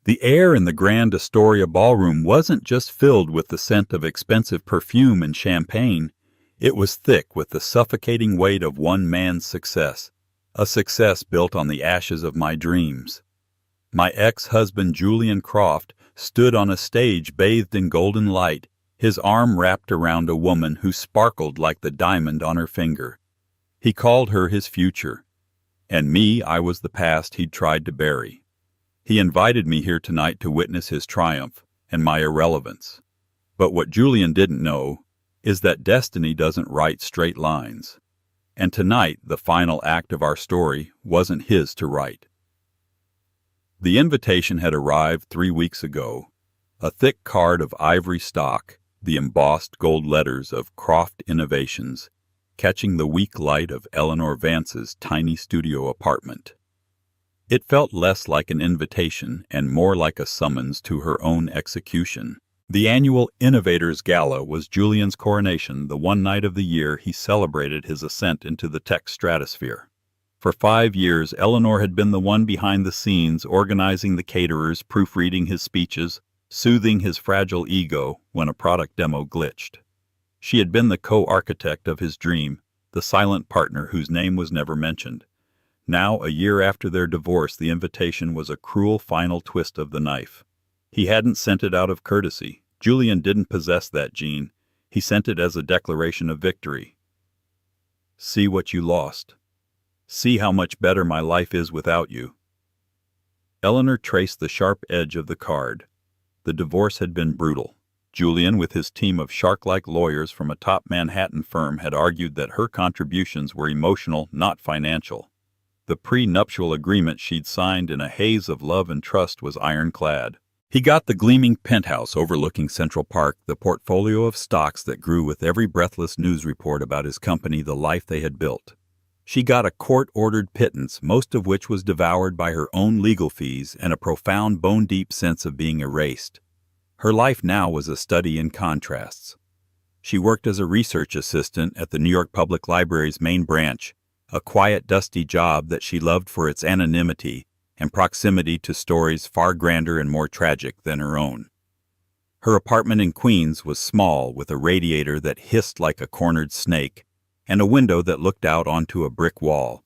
The air in the Grand Astoria ballroom wasn't just filled with the scent of expensive perfume and champagne. It was thick with the suffocating weight of one man's success, a success built on the ashes of my dreams. My ex-husband Julian Croft stood on a stage bathed in golden light, his arm wrapped around a woman who sparkled like the diamond on her finger. He called her his future, and me, I was the past he'd tried to bury. He invited me here tonight to witness his triumph and my irrelevance. But what Julian didn't know is that destiny doesn't write straight lines. And tonight, the final act of our story wasn't his to write. The invitation had arrived 3 weeks ago, a thick card of ivory stock, the embossed gold letters of Croft Innovations, catching the weak light of Eleanor Vance's tiny studio apartment. It felt less like an invitation and more like a summons to her own execution. The annual Innovators Gala was Julian's coronation, the one night of the year he celebrated his ascent into the tech stratosphere. For 5 years, Eleanor had been the one behind the scenes, organizing the caterers, proofreading his speeches, soothing his fragile ego when a product demo glitched. She had been the co-architect of his dream, the silent partner whose name was never mentioned. Now, a year after their divorce, the invitation was a cruel final twist of the knife. He hadn't sent it out of courtesy. Julian didn't possess that gene. He sent it as a declaration of victory. See what you lost. See how much better my life is without you. Eleanor traced the sharp edge of the card. The divorce had been brutal. Julian, with his team of shark-like lawyers from a top Manhattan firm, had argued that her contributions were emotional, not financial. The pre-nuptial agreement she'd signed in a haze of love and trust was ironclad. He got the gleaming penthouse overlooking Central Park, the portfolio of stocks that grew with every breathless news report about his company, the life they had built. She got a court-ordered pittance, most of which was devoured by her own legal fees and a profound bone-deep sense of being erased. Her life now was a study in contrasts. She worked as a research assistant at the New York Public Library's main branch, a quiet, dusty job that she loved for its anonymity and proximity to stories far grander and more tragic than her own. Her apartment in Queens was small, with a radiator that hissed like a cornered snake and a window that looked out onto a brick wall.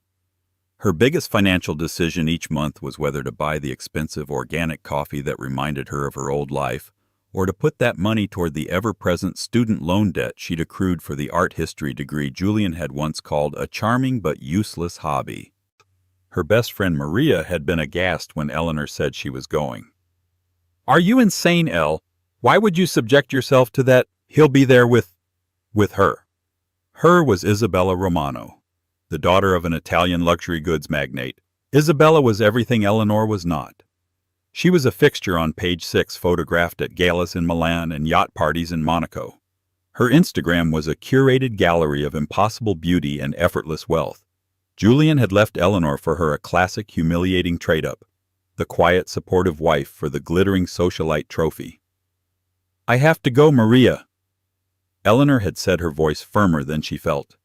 Her biggest financial decision each month was whether to buy the expensive organic coffee that reminded her of her old life, or to put that money toward the ever-present student loan debt she'd accrued for the art history degree Julian had once called a charming but useless hobby. Her best friend Maria had been aghast when Eleanor said she was going. "Are you insane, Elle? Why would you subject yourself to that? He'll be there with her." Her was Isabella Romano, the daughter of an Italian luxury goods magnate. Isabella was everything Eleanor was not. She was a fixture on Page 6, photographed at galas in Milan and yacht parties in Monaco. Her Instagram was a curated gallery of impossible beauty and effortless wealth. Julian had left Eleanor for her a classic, humiliating trade-up, the quiet, supportive wife for the glittering socialite trophy. "I have to go, Maria." Eleanor had said, her voice firmer than she felt.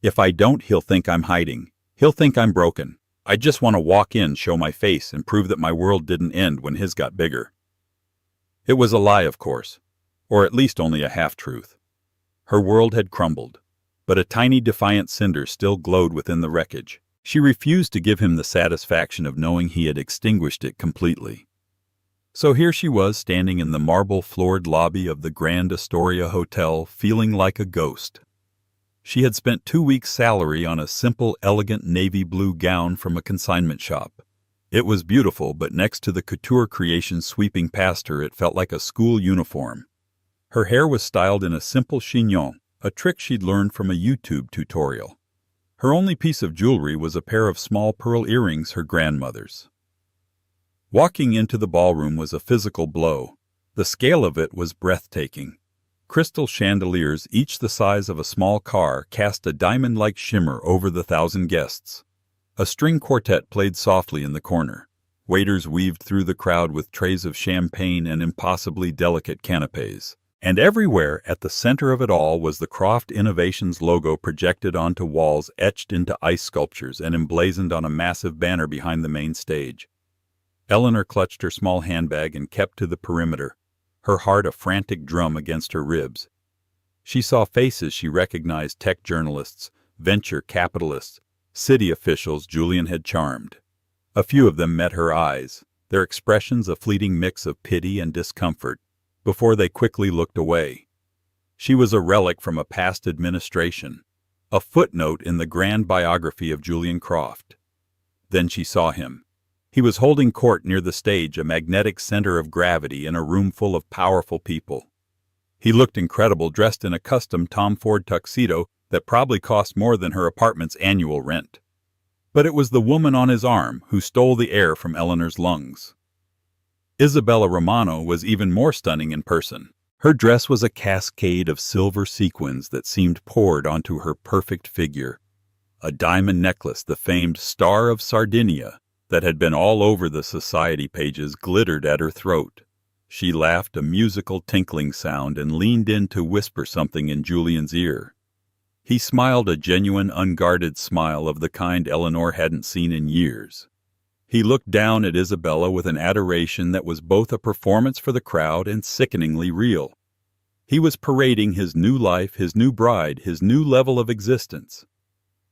"If I don't, he'll think I'm hiding. He'll think I'm broken. I just want to walk in, show my face, and prove that my world didn't end when his got bigger." It was a lie, of course, or at least only a half-truth. Her world had crumbled, but a tiny defiant cinder still glowed within the wreckage. She refused to give him the satisfaction of knowing he had extinguished it completely. So here she was, standing in the marble-floored lobby of the Grand Astoria Hotel, feeling like a ghost. She had spent 2 weeks' salary on a simple, elegant navy blue gown from a consignment shop. It was beautiful, but next to the couture creations sweeping past her, it felt like a school uniform. Her hair was styled in a simple chignon, a trick she'd learned from a YouTube tutorial. Her only piece of jewelry was a pair of small pearl earrings, her grandmother's. Walking into the ballroom was a physical blow. The scale of it was breathtaking. Crystal chandeliers, each the size of a small car, cast a diamond-like shimmer over the 1,000 guests. A string quartet played softly in the corner. Waiters weaved through the crowd with trays of champagne and impossibly delicate canapes. And everywhere, at the center of it all, was the Croft Innovations logo projected onto walls etched into ice sculptures and emblazoned on a massive banner behind the main stage. Eleanor clutched her small handbag and kept to the perimeter, her heart a frantic drum against her ribs. She saw faces she recognized: tech journalists, venture capitalists, city officials Julian had charmed. A few of them met her eyes, their expressions a fleeting mix of pity and discomfort, before they quickly looked away. She was a relic from a past administration, a footnote in the grand biography of Julian Croft. Then she saw him. He was holding court near the stage, a magnetic center of gravity in a room full of powerful people. He looked incredible, dressed in a custom Tom Ford tuxedo that probably cost more than her apartment's annual rent. But it was the woman on his arm who stole the air from Eleanor's lungs. Isabella Romano was even more stunning in person. Her dress was a cascade of silver sequins that seemed poured onto her perfect figure. A diamond necklace, the famed Star of Sardinia, that had been all over the society pages, glittered at her throat. She laughed a musical tinkling sound and leaned in to whisper something in Julian's ear. He smiled a genuine, unguarded smile of the kind Eleanor hadn't seen in years. He looked down at Isabella with an adoration that was both a performance for the crowd and sickeningly real. He was parading his new life, his new bride, his new level of existence.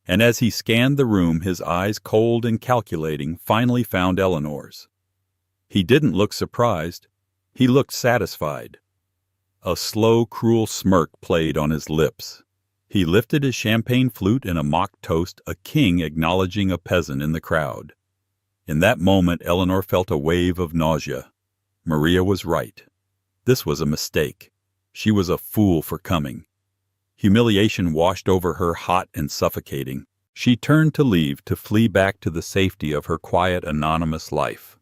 And as he scanned the room, his eyes, cold and calculating, finally found Eleanor's. He didn't look surprised. He looked satisfied. A slow, cruel smirk played on his lips. He lifted his champagne flute in a mock toast, a king acknowledging a peasant in the crowd. In that moment, Eleanor felt a wave of nausea. Maria was right. This was a mistake. She was a fool for coming. Humiliation washed over her, hot and suffocating. She turned to leave, to flee back to the safety of her quiet, anonymous life.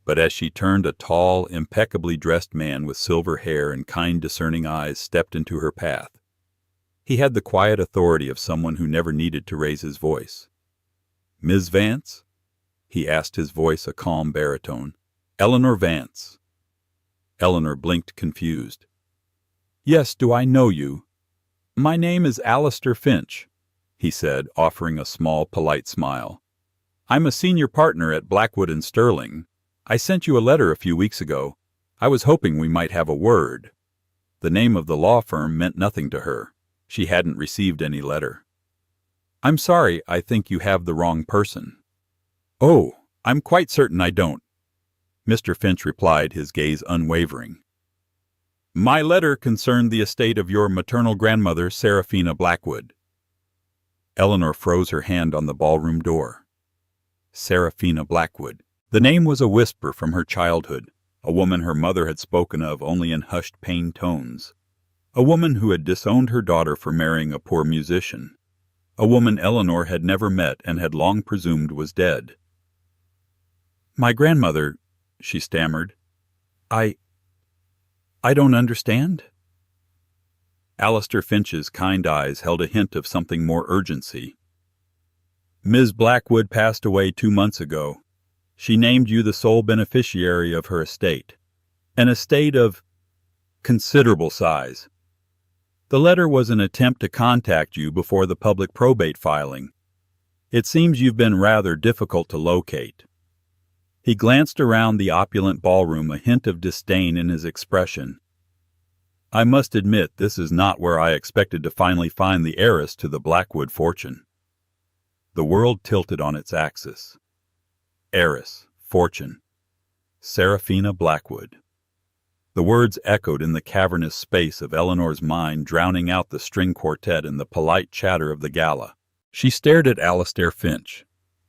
But as she turned, a tall, impeccably dressed man with silver hair and kind, discerning eyes stepped into her path. He had the quiet authority of someone who never needed to raise his voice. "Ms. Vance?" he asked, his voice a calm baritone. "Eleanor Vance." Eleanor blinked, confused. "Yes, do I know you?" "My name is Alistair Finch," he said, offering a small, polite smile. "I'm a senior partner at Blackwood & Sterling. I sent you a letter a few weeks ago. I was hoping we might have a word." The name of the law firm meant nothing to her. She hadn't received any letter. "I'm sorry, I think you have the wrong person." "Oh, I'm quite certain I don't," Mr. Finch replied, his gaze unwavering. "My letter concerned the estate of your maternal grandmother, Seraphina Blackwood." Eleanor froze her hand on the ballroom door. Seraphina Blackwood. The name was a whisper from her childhood, a woman her mother had spoken of only in hushed, pained tones. A woman who had disowned her daughter for marrying a poor musician. A woman Eleanor had never met and had long presumed was dead. "My grandmother," she stammered. I don't understand." Alistair Finch's kind eyes held a hint of something more urgency. "Ms. Blackwood passed away 2 months ago. She named you the sole beneficiary of her estate. An estate of considerable size. The letter was an attempt to contact you before the public probate filing. It seems you've been rather difficult to locate." He glanced around the opulent ballroom, a hint of disdain in his expression. "I must admit this is not where I expected to finally find the heiress to the Blackwood fortune." The world tilted on its axis. Heiress, fortune, Seraphina Blackwood. The words echoed in the cavernous space of Eleanor's mind, drowning out the string quartet and the polite chatter of the gala. She stared at Alistair Finch,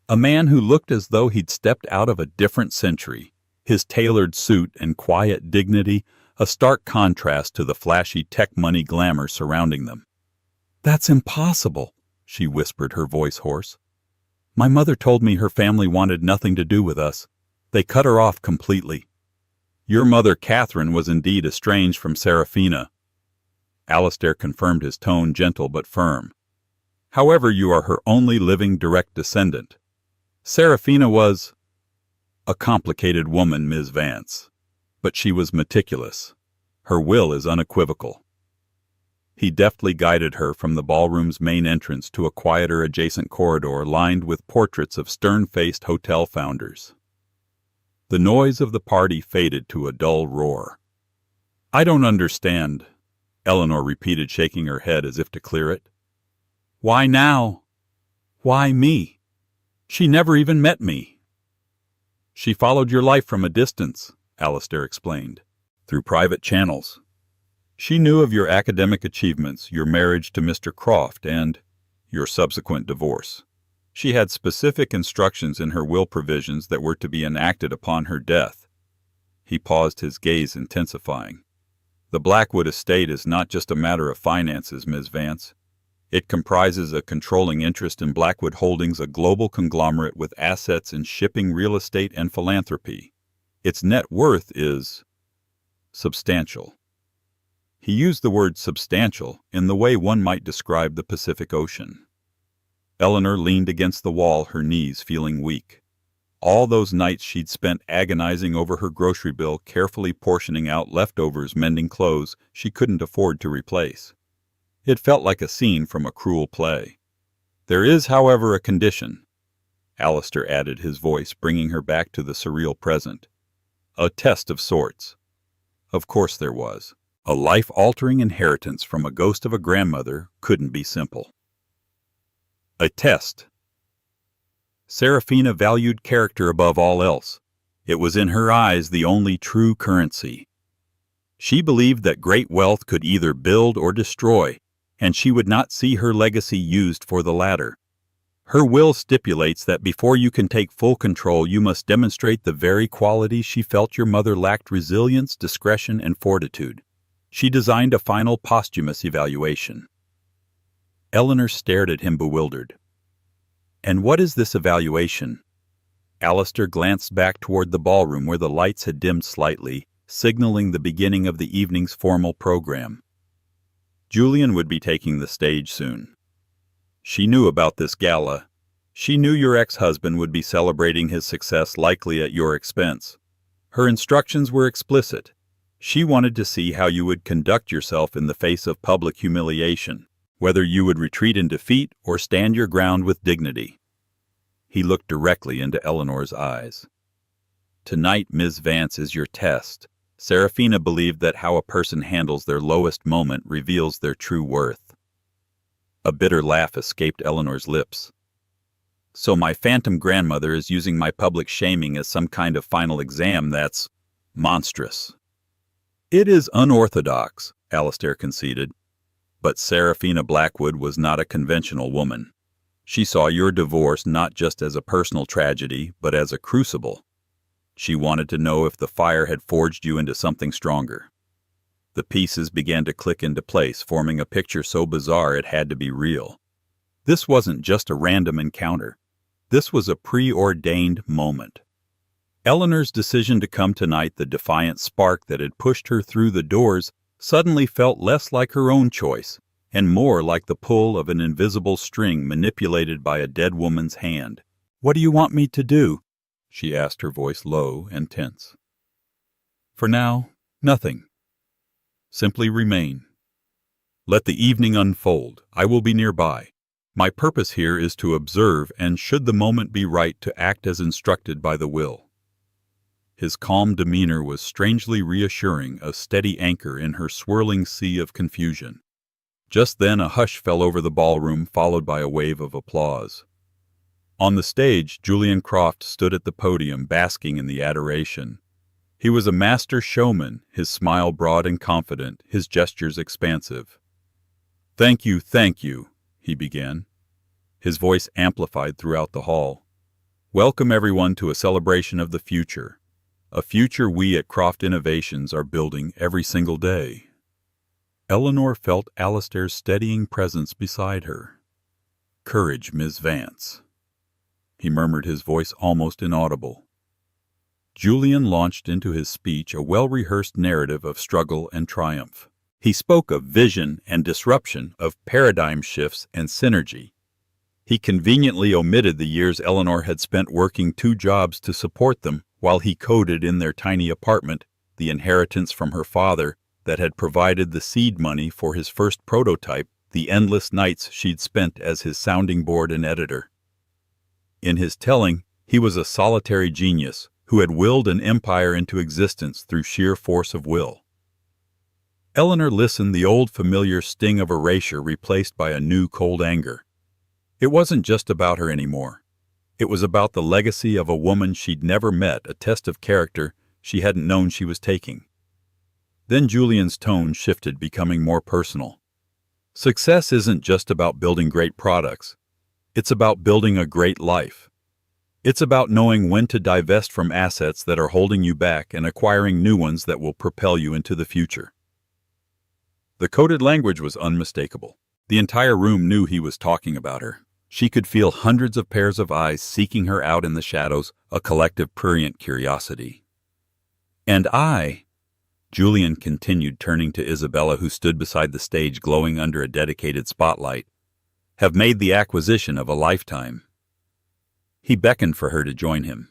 a man who looked as though he'd stepped out of a different century, his tailored suit and quiet dignity a stark contrast to the flashy tech money glamour surrounding them. "That's impossible," she whispered, her voice hoarse. "My mother told me her family wanted nothing to do with us. They cut her off completely." "Your mother, Catherine, was indeed estranged from Seraphina." Alistair confirmed, his tone gentle but firm. "However, you are her only living direct descendant. Seraphina was a complicated woman, Ms. Vance, but she was meticulous. Her will is unequivocal." He deftly guided her from the ballroom's main entrance to a quieter adjacent corridor lined with portraits of stern-faced hotel founders. The noise of the party faded to a dull roar. "I don't understand," Eleanor repeated, shaking her head as if to clear it. "Why now? Why me? She never even met me." "She followed your life from a distance," Alistair explained, "through private channels. She knew of your academic achievements, your marriage to Mr. Croft, and your subsequent divorce. She had specific instructions in her will provisions that were to be enacted upon her death." He paused, his gaze intensifying. "The Blackwood estate is not just a matter of finances, Ms. Vance. It comprises a controlling interest in Blackwood Holdings, a global conglomerate with assets in shipping, real estate, and philanthropy. Its net worth is substantial." He used the word substantial in the way one might describe the Pacific Ocean. Eleanor leaned against the wall, her knees feeling weak. All those nights she'd spent agonizing over her grocery bill, carefully portioning out leftovers, mending clothes she couldn't afford to replace. It felt like a scene from a cruel play. "There is, however, a condition," Alistair added, his voice bringing her back to the surreal present. "A test of sorts." Of course there was. A life-altering inheritance from a ghost of a grandmother couldn't be simple. A test. Serafina valued character above all else. It was in her eyes the only true currency. She believed that great wealth could either build or destroy, and she would not see her legacy used for the latter. Her will stipulates that before you can take full control, you must demonstrate the very qualities she felt your mother lacked: resilience, discretion, and fortitude. She designed a final posthumous evaluation. Eleanor stared at him, bewildered. "And what is this evaluation?" Alistair glanced back toward the ballroom where the lights had dimmed slightly, signaling the beginning of the evening's formal program. Julian would be taking the stage soon. She knew about this gala. She knew your ex-husband would be celebrating his success, likely at your expense. Her instructions were explicit. She wanted to see how you would conduct yourself in the face of public humiliation, whether you would retreat in defeat or stand your ground with dignity. He looked directly into Eleanor's eyes. "Tonight, Ms. Vance, is your test." Serafina believed that how a person handles their lowest moment reveals their true worth. A bitter laugh escaped Eleanor's lips. "So my phantom grandmother is using my public shaming as some kind of final exam? That's monstrous." "It is unorthodox," Alistair conceded. But Serafina Blackwood was not a conventional woman. She saw your divorce not just as a personal tragedy, but as a crucible. She wanted to know if the fire had forged you into something stronger. The pieces began to click into place, forming a picture so bizarre it had to be real. This wasn't just a random encounter. This was a preordained moment. Eleanor's decision to come tonight, the defiant spark that had pushed her through the doors, suddenly felt less like her own choice, and more like the pull of an invisible string manipulated by a dead woman's hand. "What do you want me to do?" she asked, her voice low and tense. "For now, nothing. Simply remain. Let the evening unfold. I will be nearby. My purpose here is to observe, and should the moment be right, to act as instructed by the will." His calm demeanor was strangely reassuring, a steady anchor in her swirling sea of confusion. Just then a hush fell over the ballroom, followed by a wave of applause. On the stage, Julian Croft stood at the podium, basking in the adoration. He was a master showman, his smile broad and confident, his gestures expansive. Thank you," he began, his voice amplified throughout the hall. "Welcome everyone to a celebration of the future. A future we at Croft Innovations are building every single day." Eleanor felt Alistair's steadying presence beside her. "Courage, Ms. Vance," he murmured, his voice almost inaudible. Julian launched into his speech a well-rehearsed narrative of struggle and triumph. He spoke of vision and disruption, of paradigm shifts and synergy. He conveniently omitted the years Eleanor had spent working 2 jobs to support them while he coded in their tiny apartment, the inheritance from her father that had provided the seed money for his first prototype, the endless nights she'd spent as his sounding board and editor. In his telling, he was a solitary genius, who had willed an empire into existence through sheer force of will. Eleanor listened, the old familiar sting of erasure replaced by a new cold anger. It wasn't just about her anymore. It was about the legacy of a woman she'd never met, a test of character she hadn't known she was taking. Then Julian's tone shifted, becoming more personal. Success isn't just about building great products. It's about building a great life. It's about knowing when to divest from assets that are holding you back and acquiring new ones that will propel you into the future. The coded language was unmistakable. The entire room knew he was talking about her. She could feel hundreds of pairs of eyes seeking her out in the shadows, a collective prurient curiosity. And I, Julian continued, turning to Isabella, who stood beside the stage glowing under a dedicated spotlight, have made the acquisition of a lifetime. He beckoned for her to join him.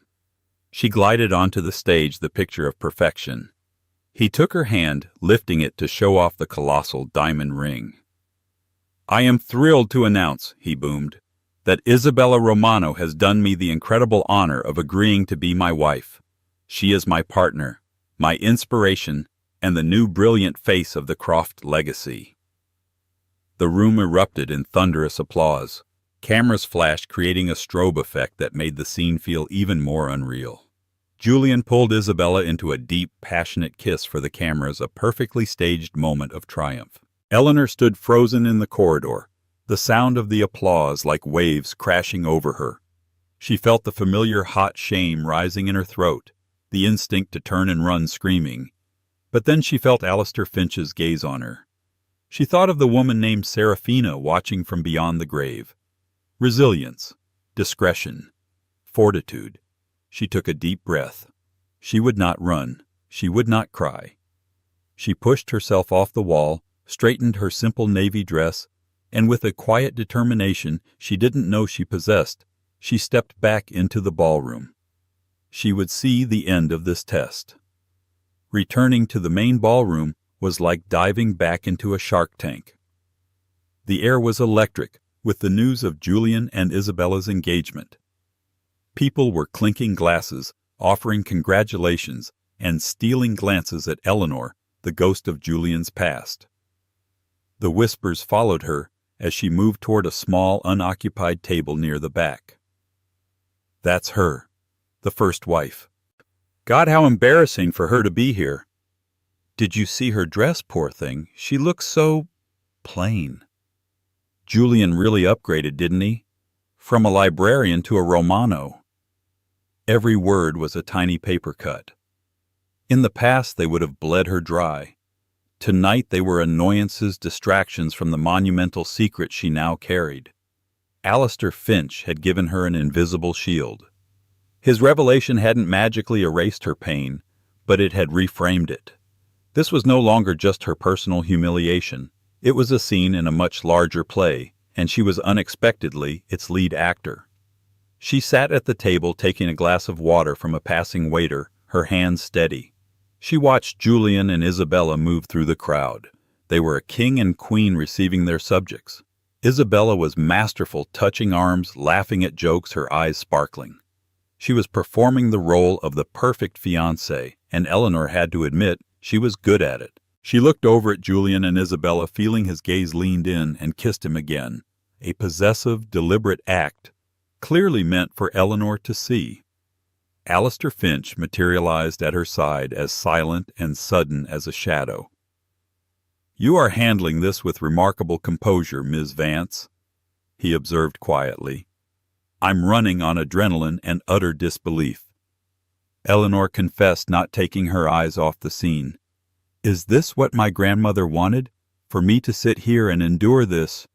She glided onto the stage, the picture of perfection. He took her hand, lifting it to show off the colossal diamond ring. I am thrilled to announce, he boomed, that Isabella Romano has done me the incredible honor of agreeing to be my wife. She is my partner, my inspiration, and the new brilliant face of the Croft legacy. The room erupted in thunderous applause. Cameras flashed, creating a strobe effect that made the scene feel even more unreal. Julian pulled Isabella into a deep, passionate kiss for the cameras, a perfectly staged moment of triumph. Eleanor stood frozen in the corridor, the sound of the applause like waves crashing over her. She felt the familiar hot shame rising in her throat, the instinct to turn and run screaming. But then she felt Alistair Finch's gaze on her. She thought of the woman named Serafina watching from beyond the grave. Resilience, discretion, fortitude. She took a deep breath. She would not run. She would not cry. She pushed herself off the wall, straightened her simple navy dress, and with a quiet determination she didn't know she possessed, she stepped back into the ballroom. She would see the end of this test. Returning to the main ballroom was like diving back into a shark tank. The air was electric with the news of Julian and Isabella's engagement. People were clinking glasses, offering congratulations, and stealing glances at Eleanor, the ghost of Julian's past. The whispers followed her as she moved toward a small, unoccupied table near the back. That's her, the first wife. God, how embarrassing for her to be here. Did you see her dress, poor thing? She looks so plain. Julian really upgraded, didn't he? From a librarian to a Romano. Every word was a tiny paper cut. In the past they would have bled her dry. Tonight they were annoyances, distractions from the monumental secret she now carried. Alistair Finch had given her an invisible shield. His revelation hadn't magically erased her pain, but it had reframed it. This was no longer just her personal humiliation. It was a scene in a much larger play, and she was unexpectedly its lead actor. She sat at the table taking a glass of water from a passing waiter, her hands steady. She watched Julian and Isabella move through the crowd. They were a king and queen receiving their subjects. Isabella was masterful, touching arms, laughing at jokes, her eyes sparkling. She was performing the role of the perfect fiancée, and Eleanor had to admit she was good at it. She looked over at Julian and Isabella, feeling his gaze, leaned in and kissed him again, a possessive, deliberate act, clearly meant for Eleanor to see. Alistair Finch materialized at her side, as silent and sudden as a shadow. You are handling this with remarkable composure, Ms. Vance, he observed quietly. I'm running on adrenaline and utter disbelief. Eleanor confessed, not taking her eyes off the scene. Is this what my grandmother wanted? For me to sit here and endure this?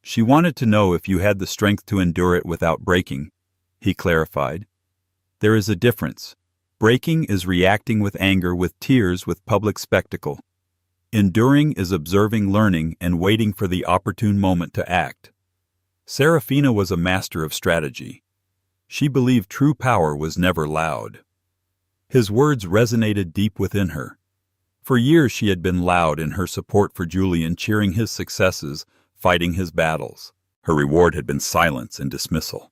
She wanted to know if you had the strength to endure it without breaking, he clarified. There is a difference. Breaking is reacting with anger, with tears, with public spectacle. Enduring is observing, learning, and waiting for the opportune moment to act. Serafina was a master of strategy. She believed true power was never loud. His words resonated deep within her. For years she had been loud in her support for Julian, cheering his successes, fighting his battles. Her reward had been silence and dismissal.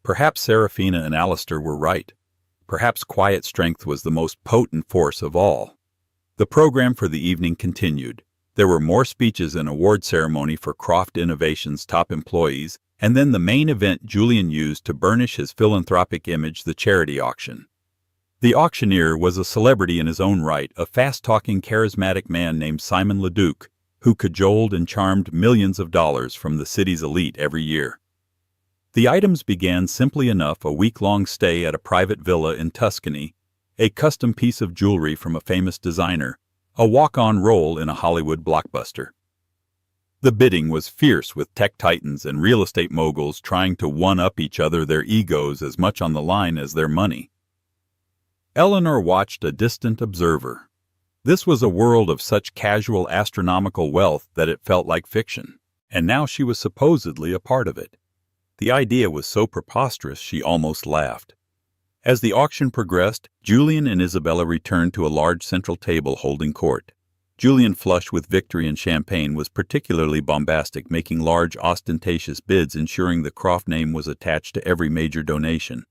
Perhaps Serafina and Alistair were right. perhaps quiet strength was the most potent force of all. The program for the evening continued. There were more speeches and award ceremony for Croft Innovations' top employees, and then the main event Julian used to burnish his philanthropic image, the charity auction. The auctioneer was a celebrity in his own right, a fast-talking, charismatic man named Simon Leduc, who cajoled and charmed millions of dollars from the city's elite every year. The items began simply enough: a week-long stay at a private villa in Tuscany, a custom piece of jewelry from a famous designer, a walk-on role in a Hollywood blockbuster. The bidding was fierce, with tech titans and real estate moguls trying to one-up each other, their egos as much on the line as their money. Eleanor watched, a distant observer. This was a world of such casual astronomical wealth that it felt like fiction, and now she was supposedly a part of it. The idea was so preposterous she almost laughed. As the auction progressed, Julian and Isabella returned to a large central table holding court. Julian, flushed with victory and champagne, was particularly bombastic, making large, ostentatious bids, ensuring the Croft name was attached to every major donation.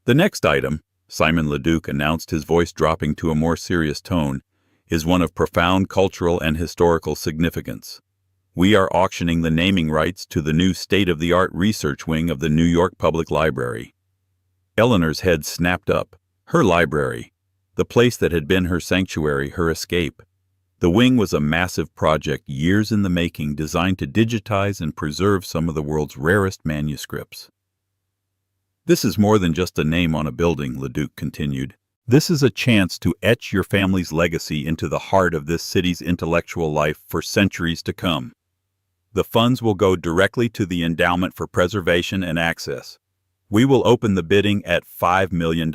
"The next item," Simon Leduc announced, his voice dropping to a more serious tone, "is one of profound cultural and historical significance. We are auctioning the naming rights to the new state-of-the-art research wing of the New York Public Library." Eleanor's head snapped up. Her library, the place that had been her sanctuary, her escape. The wing was a massive project, years in the making, designed to digitize and preserve some of the world's rarest manuscripts. "This is more than just a name on a building," Leduc continued. "This is a chance to etch your family's legacy into the heart of this city's intellectual life for centuries to come. The funds will go directly to the Endowment for Preservation and Access. We will open the bidding at $5 million.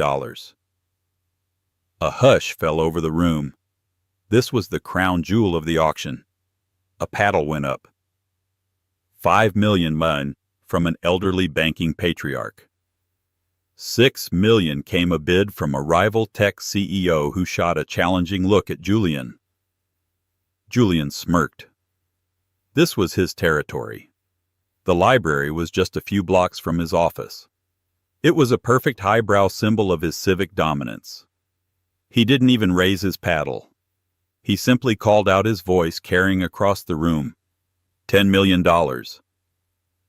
A hush fell over the room. This was the crown jewel of the auction. A paddle went up. $5 million, man, from an elderly banking patriarch. $6 million came a bid from a rival tech CEO who shot a challenging look at Julian. Julian smirked. This was his territory. The library was just a few blocks from his office. It was a perfect highbrow symbol of his civic dominance. He didn't even raise his paddle. He simply called out, his voice carrying across the room, $10 million.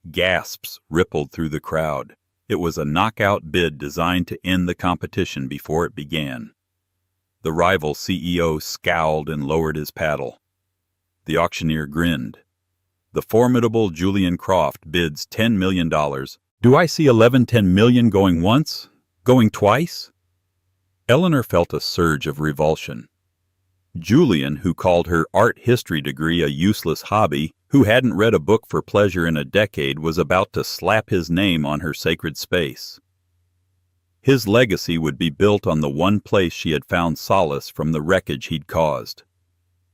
Gasps rippled through the crowd. It was a knockout bid designed to end the competition before it began. The rival CEO scowled and lowered his paddle. The auctioneer grinned. The formidable Julian Croft bids $10 million. Do I see 10 million going once? Going twice? Eleanor felt a surge of revulsion. Julian, who called her art history degree a useless hobby, who hadn't read a book for pleasure in a decade, was about to slap his name on her sacred space. His legacy would be built on the one place she had found solace from the wreckage he'd caused.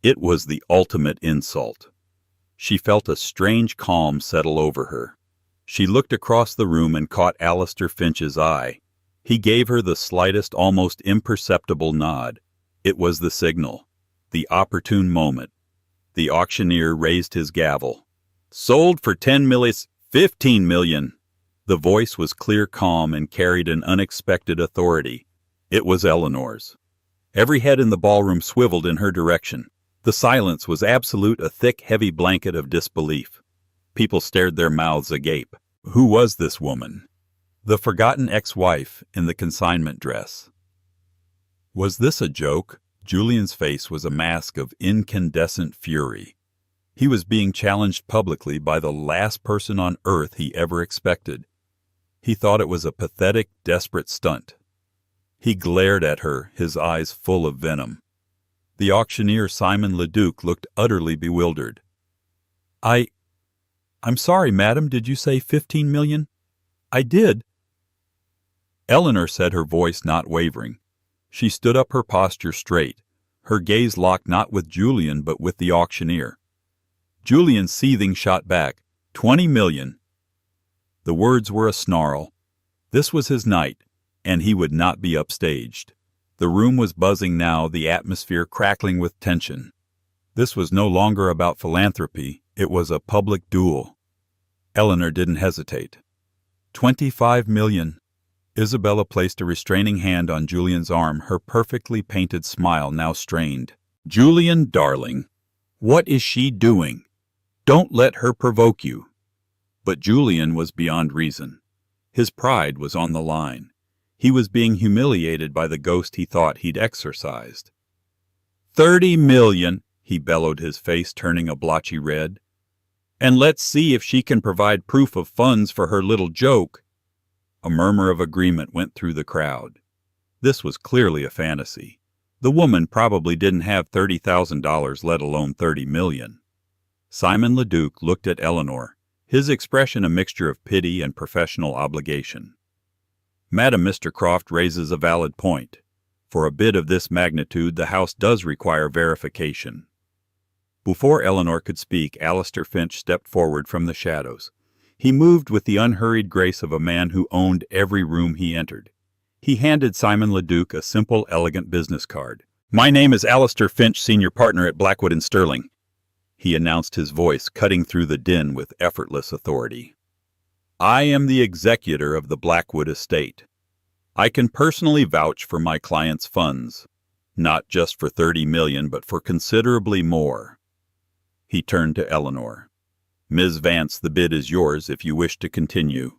It was the ultimate insult. She felt a strange calm settle over her. She looked across the room and caught Alistair Finch's eye. He gave her the slightest, almost imperceptible nod. It was the signal, the opportune moment. The auctioneer raised his gavel. "Sold for 10 million, 15 million. The voice was clear, calm, and carried an unexpected authority. It was Eleanor's. Every head in the ballroom swiveled in her direction. The silence was absolute, a thick, heavy blanket of disbelief. People stared, their mouths agape. Who was this woman? The forgotten ex-wife in the consignment dress. Was this a joke? Julian's face was a mask of incandescent fury. He was being challenged publicly by the last person on earth he ever expected. He thought it was a pathetic, desperate stunt. He glared at her, his eyes full of venom. The auctioneer, Simon Leduc, looked utterly bewildered. I'm sorry, madam, did you say 15 million? I did. Eleanor said, her voice not wavering. She stood up, her posture straight, her gaze locked not with Julian but with the auctioneer. Julian, seething, shot back, 20 million. The words were a snarl. This was his night, and he would not be upstaged. The room was buzzing now, the atmosphere crackling with tension. This was no longer about philanthropy, it was a public duel. Eleanor didn't hesitate. 25 million. Isabella placed a restraining hand on Julian's arm, her perfectly painted smile now strained. "Julian, darling, what is she doing? Don't let her provoke you." But Julian was beyond reason. His pride was on the line. He was being humiliated by the ghost he thought he'd exorcised. 30 million, he bellowed, his face turning a blotchy red. "And let's see if she can provide proof of funds for her little joke." A murmur of agreement went through the crowd. This was clearly a fantasy. The woman probably didn't have $30,000, let alone 30 million. Simon Leduc looked at Eleanor, his expression a mixture of pity and professional obligation. "Madam, Mr. Croft raises a valid point. For a bid of this magnitude, the House does require verification." Before Eleanor could speak, Alistair Finch stepped forward from the shadows. He moved with the unhurried grace of a man who owned every room he entered. He handed Simon Leduc a simple, elegant business card. "My name is Alistair Finch, senior partner at Blackwood & Sterling," he announced, his voice cutting through the din with effortless authority. "I am the executor of the Blackwood estate. I can personally vouch for my client's funds, not just for 30 million, but for considerably more." He turned to Eleanor. "Ms. Vance, the bid is yours if you wish to continue."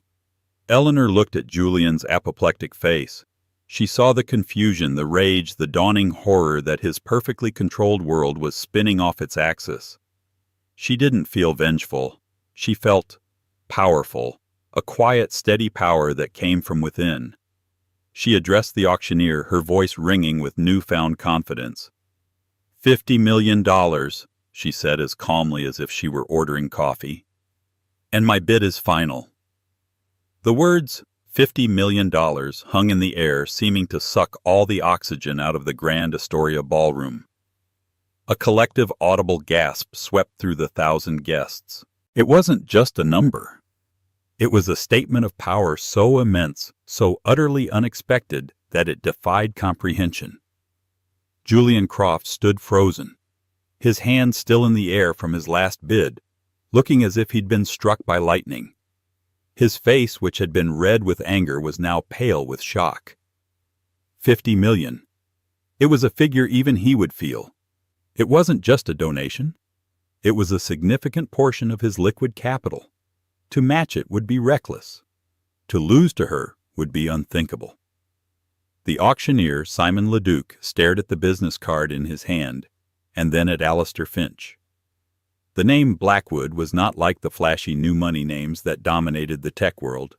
Eleanor looked at Julian's apoplectic face. She saw the confusion, the rage, the dawning horror that his perfectly controlled world was spinning off its axis. She didn't feel vengeful. She felt powerful, a quiet, steady power that came from within. She addressed the auctioneer, her voice ringing with newfound confidence. $50 million, she said as calmly as if she were ordering coffee. "And my bid is final." The words $50 million hung in the air, seeming to suck all the oxygen out of the Grand Astoria ballroom. A collective audible gasp swept through the 1,000 guests. It wasn't just a number. It was a statement of power so immense, so utterly unexpected, that it defied comprehension. Julian Croft stood frozen, his hand still in the air from his last bid, looking as if he'd been struck by lightning. His face, which had been red with anger, was now pale with shock. 50 million. It was a figure even he would feel. It wasn't just a donation. It was a significant portion of his liquid capital. To match it would be reckless. To lose to her would be unthinkable. The auctioneer, Simon Leduc, stared at the business card in his hand, and then at Alistair Finch. The name Blackwood was not like the flashy new money names that dominated the tech world.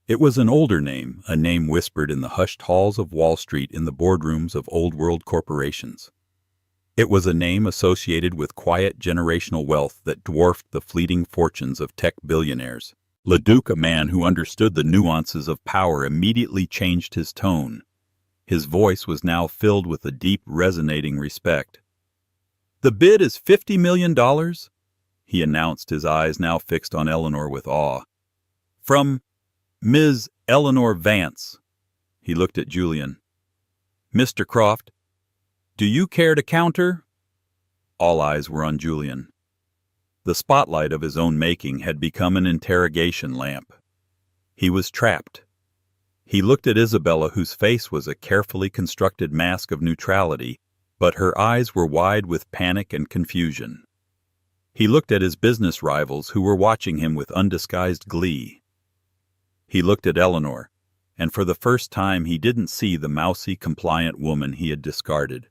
It was an older name, a name whispered in the hushed halls of Wall Street, in the boardrooms of old-world corporations. It was a name associated with quiet generational wealth that dwarfed the fleeting fortunes of tech billionaires. Leduc, a man who understood the nuances of power, immediately changed his tone. His voice was now filled with a deep, resonating respect. "The bid is $50 million, he announced, his eyes now fixed on Eleanor with awe. "From Ms. Eleanor Vance." He looked at Julian. "Mr. Croft, do you care to counter?" All eyes were on Julian. The spotlight of his own making had become an interrogation lamp. He was trapped. He looked at Isabella, whose face was a carefully constructed mask of neutrality, but her eyes were wide with panic and confusion. He looked at his business rivals, who were watching him with undisguised glee. He looked at Eleanor, and for the first time he didn't see the mousy, compliant woman he had discarded.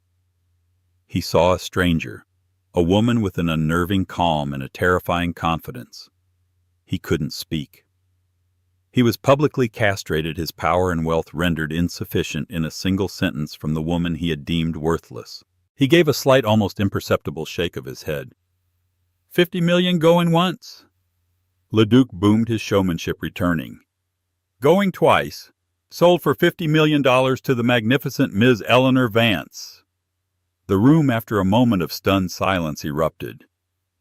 He saw a stranger, a woman with an unnerving calm and a terrifying confidence. He couldn't speak. He was publicly castrated, his power and wealth rendered insufficient in a single sentence from the woman he had deemed worthless. He gave a slight, almost imperceptible shake of his head. 50 million going once. Leduc boomed, his showmanship returning. Going twice. Sold for $50 million to the magnificent Ms. Eleanor Vance. The room, after a moment of stunned silence, erupted.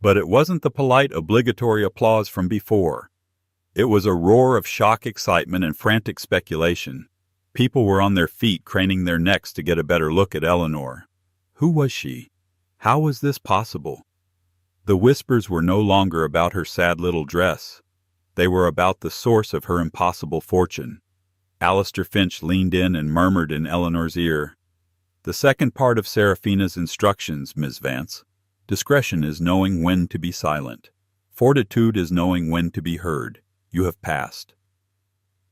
But it wasn't the polite, obligatory applause from before. It was a roar of shock, excitement, and frantic speculation. People were on their feet, craning their necks to get a better look at Eleanor. Who was she? How was this possible? The whispers were no longer about her sad little dress. They were about the source of her impossible fortune. Alistair Finch leaned in and murmured in Eleanor's ear, "The second part of Seraphina's instructions, Miss Vance. Discretion is knowing when to be silent. Fortitude is knowing when to be heard. You have passed."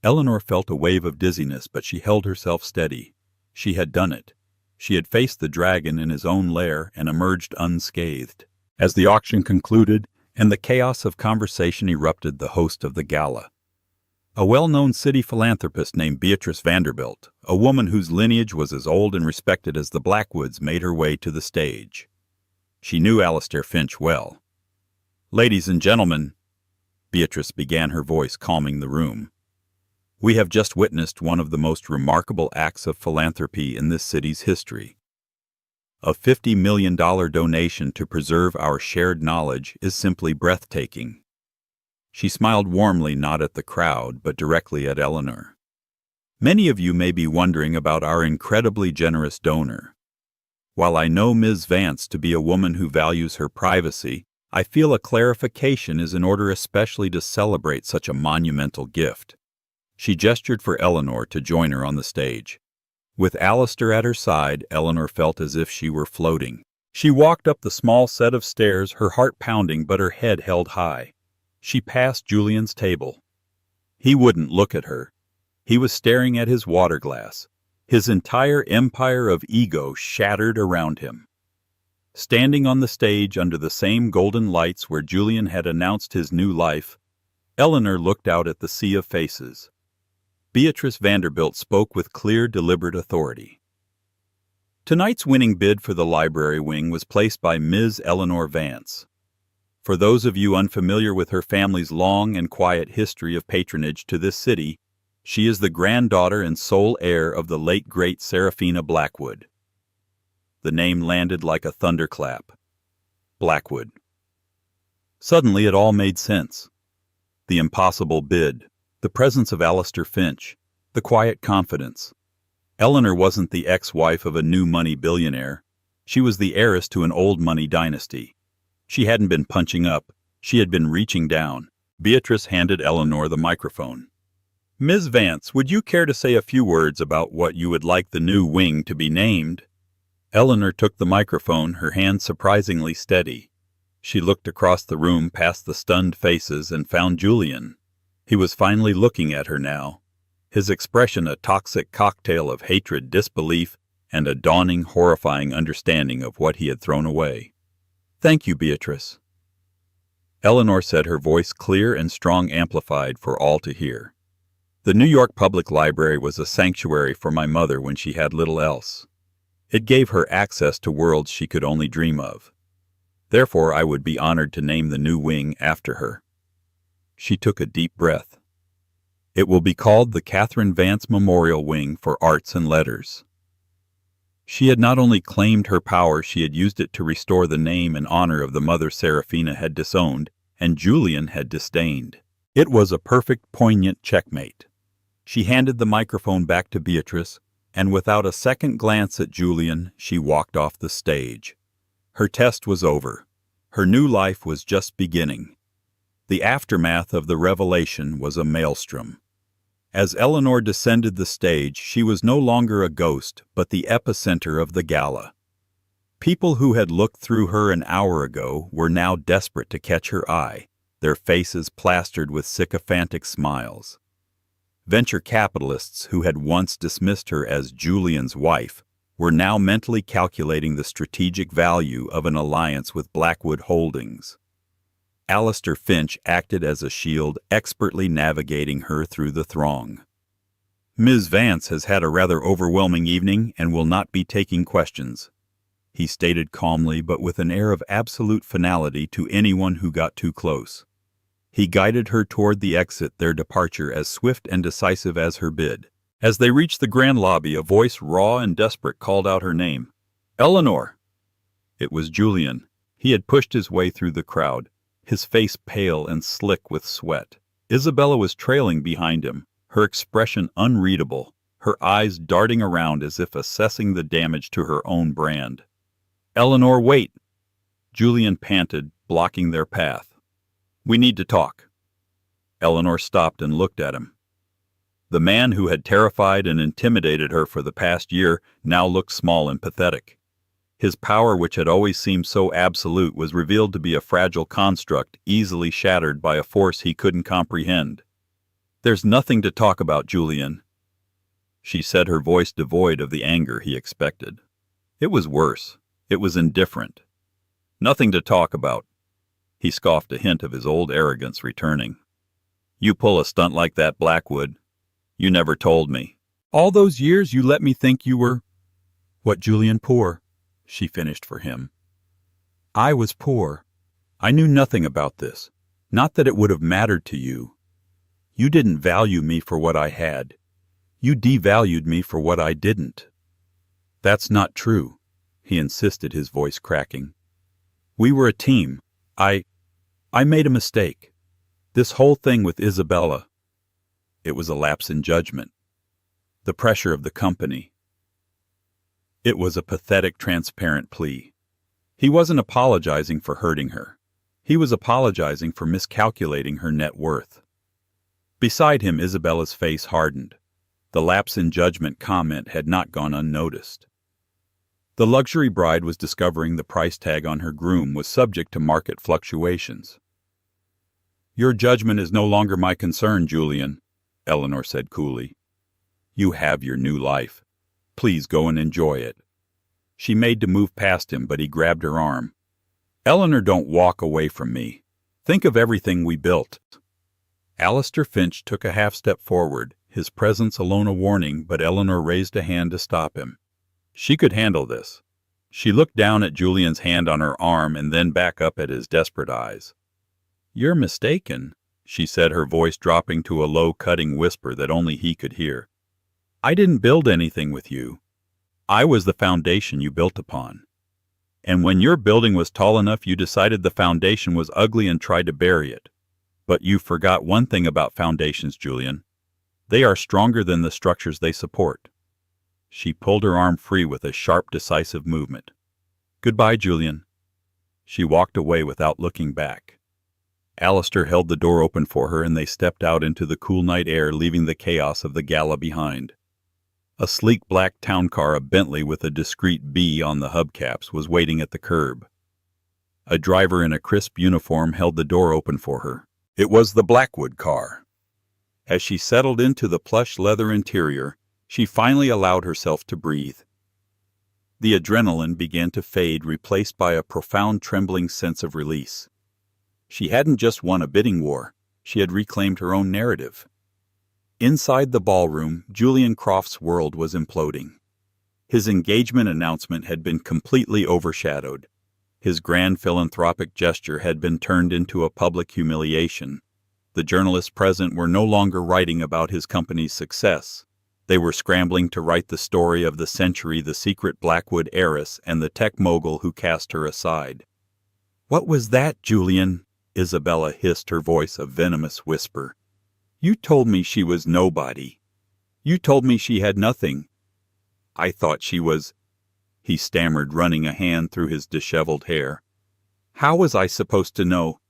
Eleanor felt a wave of dizziness, but she held herself steady. She had done it. She had faced the dragon in his own lair and emerged unscathed. As the auction concluded and the chaos of conversation erupted, the host of the gala, a well-known city philanthropist named Beatrice Vanderbilt, a woman whose lineage was as old and respected as the Blackwoods, made her way to the stage. She knew Alistair Finch well. "Ladies and gentlemen," Beatrice began, her voice calming the room, "we have just witnessed one of the most remarkable acts of philanthropy in this city's history. A $50 million donation to preserve our shared knowledge is simply breathtaking." She smiled warmly, not at the crowd, but directly at Eleanor. "Many of you may be wondering about our incredibly generous donor. While I know Ms. Vance to be a woman who values her privacy, I feel a clarification is in order, especially to celebrate such a monumental gift." She gestured for Eleanor to join her on the stage. With Alistair at her side, Eleanor felt as if she were floating. She walked up the small set of stairs, her heart pounding but her head held high. She passed Julian's table. He wouldn't look at her. He was staring at his water glass, his entire empire of ego shattered around him. Standing on the stage under the same golden lights where Julian had announced his new life, Eleanor looked out at the sea of faces. Beatrice Vanderbilt spoke with clear, deliberate authority. "Tonight's winning bid for the library wing was placed by Ms. Eleanor Vance. For those of you unfamiliar with her family's long and quiet history of patronage to this city, she is the granddaughter and sole heir of the late great Seraphina Blackwood." The name landed like a thunderclap. Blackwood. Suddenly it all made sense. The impossible bid, the presence of Alistair Finch, the quiet confidence. Eleanor wasn't the ex-wife of a new money billionaire. She was the heiress to an old money dynasty. She hadn't been punching up. She had been reaching down. Beatrice handed Eleanor the microphone. "Ms. Vance, would you care to say a few words about what you would like the new wing to be named?" Eleanor took the microphone, her hand surprisingly steady. She looked across the room past the stunned faces and found Julian. He was finally looking at her now, his expression a toxic cocktail of hatred, disbelief, and a dawning, horrifying understanding of what he had thrown away. "Thank you, Beatrice," Eleanor said, her voice clear and strong, amplified for all to hear. "The New York Public Library was a sanctuary for my mother when she had little else. It gave her access to worlds she could only dream of. Therefore, I would be honored to name the new wing after her." She took a deep breath. "It will be called the Catherine Vance Memorial Wing for Arts and Letters." She had not only claimed her power, she had used it to restore the name and honor of the mother Seraphina had disowned and Julian had disdained. It was a perfect, poignant checkmate. She handed the microphone back to Beatrice, and without a second glance at Julian, she walked off the stage. Her test was over. Her new life was just beginning. The aftermath of the revelation was a maelstrom. As Eleanor descended the stage, she was no longer a ghost, but the epicenter of the gala. People who had looked through her an hour ago were now desperate to catch her eye, their faces plastered with sycophantic smiles. Venture capitalists who had once dismissed her as Julian's wife were now mentally calculating the strategic value of an alliance with Blackwood Holdings. Alistair Finch acted as a shield, expertly navigating her through the throng. "Ms. Vance has had a rather overwhelming evening and will not be taking questions," he stated calmly but with an air of absolute finality to anyone who got too close. He guided her toward the exit, their departure as swift and decisive as her bid. As they reached the grand lobby, a voice raw and desperate called out her name. "Eleanor!" It was Julian. He had pushed his way through the crowd, his face pale and slick with sweat. Isabella was trailing behind him, her expression unreadable, her eyes darting around as if assessing the damage to her own brand. "Eleanor, wait!" Julian panted, blocking their path. "We need to talk." Eleanor stopped and looked at him. The man who had terrified and intimidated her for the past year now looked small and pathetic. His power, which had always seemed so absolute, was revealed to be a fragile construct, easily shattered by a force he couldn't comprehend. "There's nothing to talk about, Julian," she said, her voice devoid of the anger he expected. It was worse. It was indifferent. "Nothing to talk about." He scoffed, a hint of his old arrogance returning. "You pull a stunt like that, Blackwood. You never told me. All those years you let me think you were—" "What, Julian? Poor?" she finished for him. "I was poor. I knew nothing about this. Not that it would have mattered to you. You didn't value me for what I had. You devalued me for what I didn't." "That's not true," he insisted, his voice cracking. "We were a team. I made a mistake. This whole thing with Isabella. It was a lapse in judgment. The pressure of the company." It was a pathetic, transparent plea. He wasn't apologizing for hurting her. He was apologizing for miscalculating her net worth. Beside him, Isabella's face hardened. The lapse in judgment comment had not gone unnoticed. The luxury bride was discovering the price tag on her groom was subject to market fluctuations. "Your judgment is no longer my concern, Julian," Eleanor said coolly. "You have your new life. Please go and enjoy it." She made to move past him, but he grabbed her arm. "Eleanor, don't walk away from me. Think of everything we built." Alistair Finch took a half-step forward, his presence alone a warning, but Eleanor raised a hand to stop him. She could handle this. She looked down at Julian's hand on her arm and then back up at his desperate eyes. "You're mistaken," she said, her voice dropping to a low, cutting whisper that only he could hear. "I didn't build anything with you. I was the foundation you built upon. And when your building was tall enough, you decided the foundation was ugly and tried to bury it. But you forgot one thing about foundations, Julian. They are stronger than the structures they support." She pulled her arm free with a sharp, decisive movement. "Goodbye, Julian." She walked away without looking back. Alistair held the door open for her, and they stepped out into the cool night air, leaving the chaos of the gala behind. A sleek black town car, a Bentley with a discreet B on the hubcaps, was waiting at the curb. A driver in a crisp uniform held the door open for her. It was the Blackwood car. As she settled into the plush leather interior, she finally allowed herself to breathe. The adrenaline began to fade, replaced by a profound, trembling sense of release. She hadn't just won a bidding war, she had reclaimed her own narrative. Inside the ballroom, Julian Croft's world was imploding. His engagement announcement had been completely overshadowed. His grand philanthropic gesture had been turned into a public humiliation. The journalists present were no longer writing about his company's success. They were scrambling to write the story of the century, the secret Blackwood heiress and the tech mogul who cast her aside. "What was that, Julian?" Isabella hissed, her voice a venomous whisper. "You told me she was nobody. You told me she had nothing. I thought she was—" he stammered, running a hand through his disheveled hair. "How was I supposed to know?"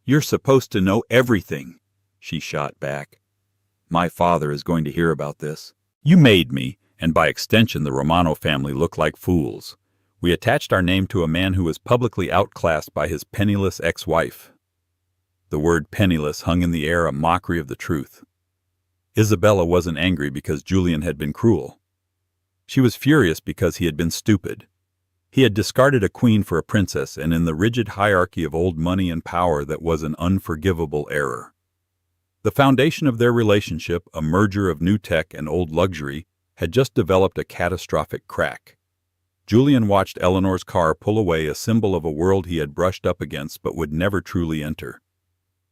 "You're supposed to know everything," she shot back. "My father is going to hear about this. You made me, and by extension the Romano family, look like fools. We attached our name to a man who was publicly outclassed by his penniless ex-wife." The word penniless hung in the air, a mockery of the truth. Isabella wasn't angry because Julian had been cruel. She was furious because he had been stupid. He had discarded a queen for a princess, and in the rigid hierarchy of old money and power that was an unforgivable error. The foundation of their relationship, a merger of new tech and old luxury, had just developed a catastrophic crack. Julian watched Eleanor's car pull away, a symbol of a world he had brushed up against but would never truly enter.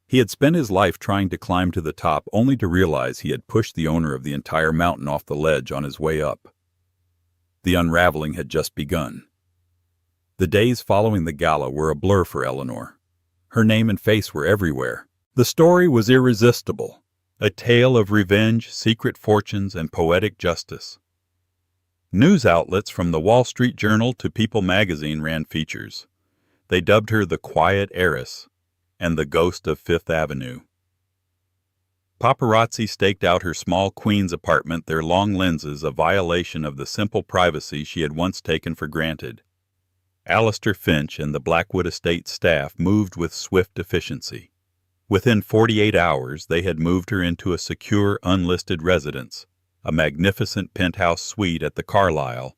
He had spent his life trying to climb to the top, only to realize he had pushed the owner of the entire mountain off the ledge on his way up. The unraveling had just begun. The days following the gala were a blur for Eleanor. Her name and face were everywhere. The story was irresistible, a tale of revenge, secret fortunes, and poetic justice. News outlets from the Wall Street Journal to People magazine ran features. They dubbed her the Quiet Heiress and the Ghost of Fifth Avenue. Paparazzi staked out her small Queens apartment, their long lenses a violation of the simple privacy she had once taken for granted. Alistair Finch and the Blackwood Estate staff moved with swift efficiency. Within 48 hours, they had moved her into a secure, unlisted residence, a magnificent penthouse suite at the Carlyle,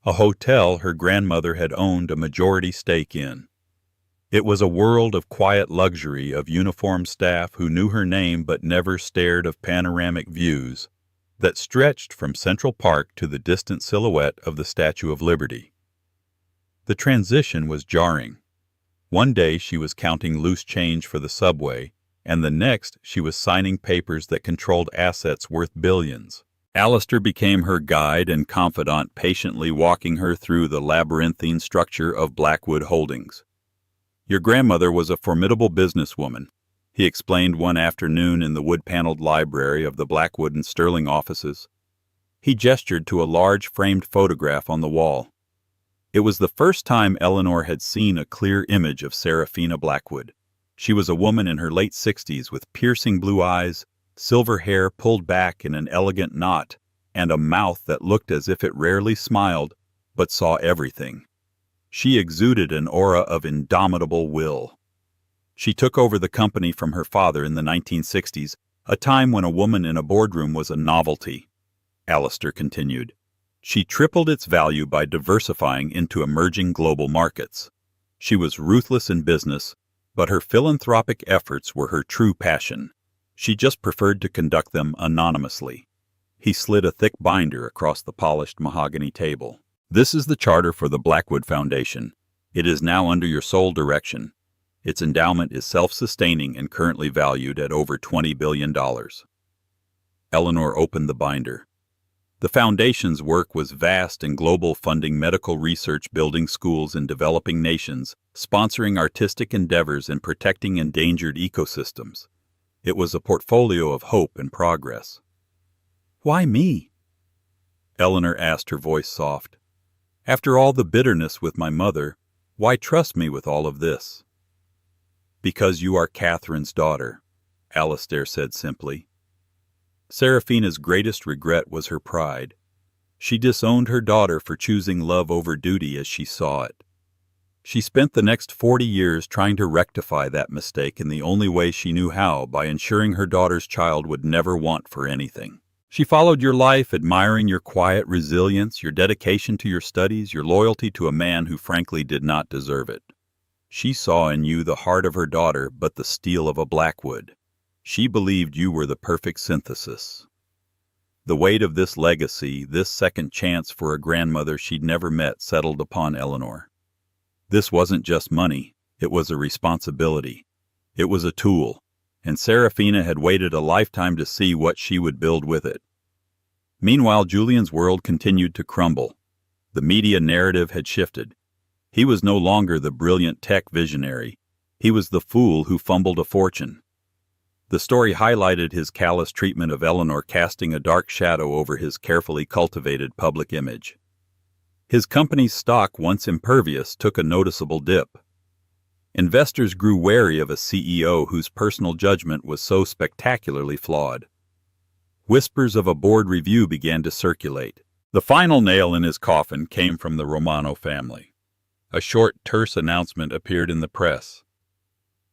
a hotel her grandmother had owned a majority stake in. It was a world of quiet luxury, of uniformed staff who knew her name but never stared, of panoramic views that stretched from Central Park to the distant silhouette of the Statue of Liberty. The transition was jarring. One day she was counting loose change for the subway, and the next she was signing papers that controlled assets worth billions. Alistair became her guide and confidant, patiently walking her through the labyrinthine structure of Blackwood Holdings. "Your grandmother was a formidable businesswoman," he explained one afternoon in the wood-paneled library of the Blackwood and Sterling offices. He gestured to a large framed photograph on the wall. It was the first time Eleanor had seen a clear image of Seraphina Blackwood. She was a woman in her late 60s with piercing blue eyes, silver hair pulled back in an elegant knot, and a mouth that looked as if it rarely smiled, but saw everything. She exuded an aura of indomitable will. She took over the company from her father in the 1960s, a time when a woman in a boardroom was a novelty. Alistair continued. She tripled its value by diversifying into emerging global markets. She was ruthless in business, but her philanthropic efforts were her true passion. She just preferred to conduct them anonymously. He slid a thick binder across the polished mahogany table. "This is the charter for the Blackwood Foundation. It is now under your sole direction. Its endowment is self-sustaining and currently valued at over $20 billion. Eleanor opened the binder. The Foundation's work was vast and global, funding medical research, building schools in developing nations, sponsoring artistic endeavors, and protecting endangered ecosystems. It was a portfolio of hope and progress. "Why me?" Eleanor asked, her voice soft. "After all the bitterness with my mother, why trust me with all of this?" "Because you are Catherine's daughter," Alistair said simply. Seraphina's greatest regret was her pride. She disowned her daughter for choosing love over duty as she saw it. She spent the next 40 years trying to rectify that mistake in the only way she knew how, by ensuring her daughter's child would never want for anything. She followed your life, admiring your quiet resilience, your dedication to your studies, your loyalty to a man who frankly did not deserve it. She saw in you the heart of her daughter, but the steel of a Blackwood. She believed you were the perfect synthesis. The weight of this legacy, this second chance for a grandmother she'd never met, settled upon Eleanor. This wasn't just money, it was a responsibility. It was a tool, and Seraphina had waited a lifetime to see what she would build with it. Meanwhile, Julian's world continued to crumble. The media narrative had shifted. He was no longer the brilliant tech visionary. He was the fool who fumbled a fortune. The story highlighted his callous treatment of Eleanor, casting a dark shadow over his carefully cultivated public image. His company's stock, once impervious, took a noticeable dip. Investors grew wary of a CEO whose personal judgment was so spectacularly flawed. Whispers of a board review began to circulate. The final nail in his coffin came from the Romano family. A short, terse announcement appeared in the press.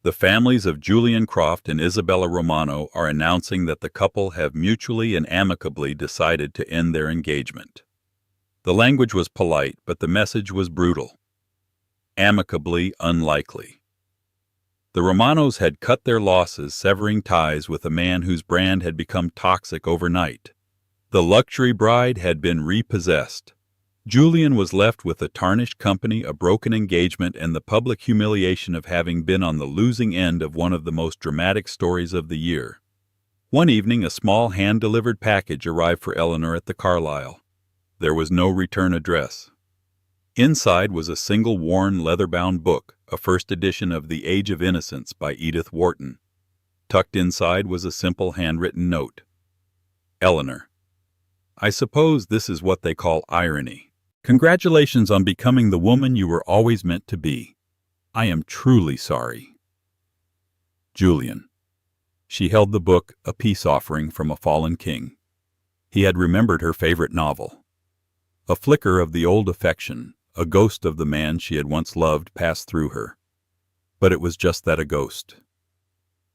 The families of Julian Croft and Isabella Romano are announcing that the couple have mutually and amicably decided to end their engagement. The language was polite, but the message was brutal. Amicably unlikely. The Romanos had cut their losses, severing ties with a man whose brand had become toxic overnight. The luxury bride had been repossessed. Julian was left with a tarnished company, a broken engagement, and the public humiliation of having been on the losing end of one of the most dramatic stories of the year. One evening, a small hand-delivered package arrived for Eleanor at the Carlyle. There was no return address. Inside was a single worn, leather-bound book, a first edition of The Age of Innocence by Edith Wharton. Tucked inside was a simple handwritten note. Eleanor, I suppose this is what they call irony. Congratulations on becoming the woman you were always meant to be. I am truly sorry. Julian. She held the book, a peace offering from a fallen king. He had remembered her favorite novel. A flicker of the old affection, a ghost of the man she had once loved, passed through her. But it was just that, a ghost.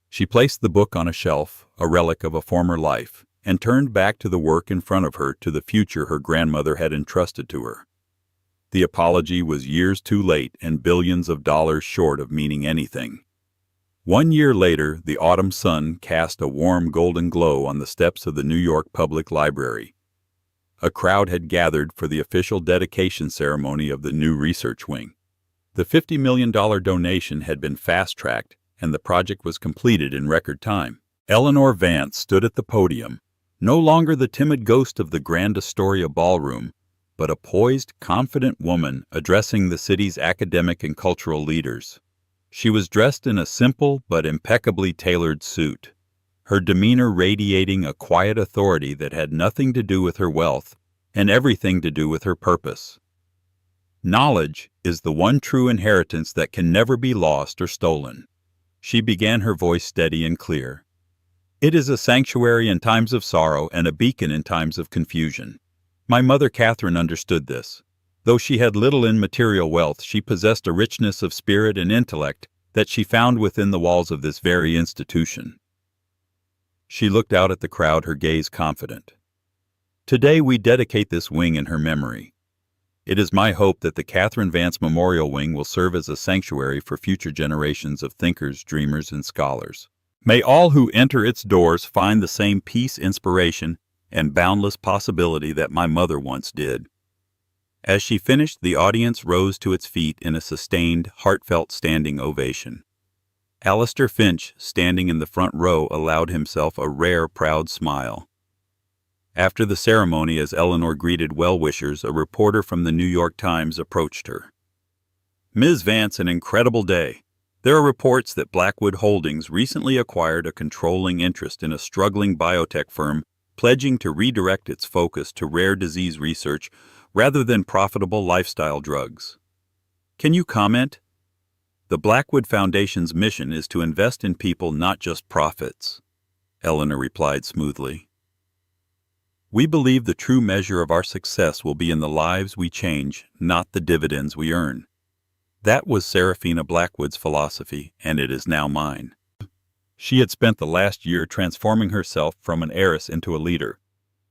She placed the book on a shelf, a relic of a former life, and turned back to the work in front of her, to the future her grandmother had entrusted to her. The apology was years too late and billions of dollars short of meaning anything. 1 year later, the autumn sun cast a warm golden glow on the steps of the New York Public Library. A crowd had gathered for the official dedication ceremony of the new research wing. The $50 million donation had been fast-tracked, and the project was completed in record time. Eleanor Vance stood at the podium, no longer the timid ghost of the Grand Astoria ballroom, but a poised, confident woman addressing the city's academic and cultural leaders. She was dressed in a simple but impeccably tailored suit, her demeanor radiating a quiet authority that had nothing to do with her wealth and everything to do with her purpose. Knowledge is the one true inheritance that can never be lost or stolen. She began, her voice steady and clear. It is a sanctuary in times of sorrow and a beacon in times of confusion. My mother Catherine understood this. Though she had little in material wealth, she possessed a richness of spirit and intellect that she found within the walls of this very institution. She looked out at the crowd, her gaze confident. Today we dedicate this wing in her memory. It is my hope that the Catherine Vance Memorial Wing will serve as a sanctuary for future generations of thinkers, dreamers, and scholars. May all who enter its doors find the same peace, inspiration, and boundless possibility that my mother once did. As she finished, the audience rose to its feet in a sustained, heartfelt standing ovation. Alistair Finch, standing in the front row, allowed himself a rare, proud smile. After the ceremony, as Eleanor greeted well-wishers, a reporter from the New York Times approached her. "Ms. Vance, an incredible day. There are reports that Blackwood Holdings recently acquired a controlling interest in a struggling biotech firm pledging to redirect its focus to rare disease research rather than profitable lifestyle drugs. Can you comment?" "The Blackwood Foundation's mission is to invest in people, not just profits," Eleanor replied smoothly. "We believe the true measure of our success will be in the lives we change, not the dividends we earn." That was Seraphina Blackwood's philosophy, and it is now mine. She had spent the last year transforming herself from an heiress into a leader.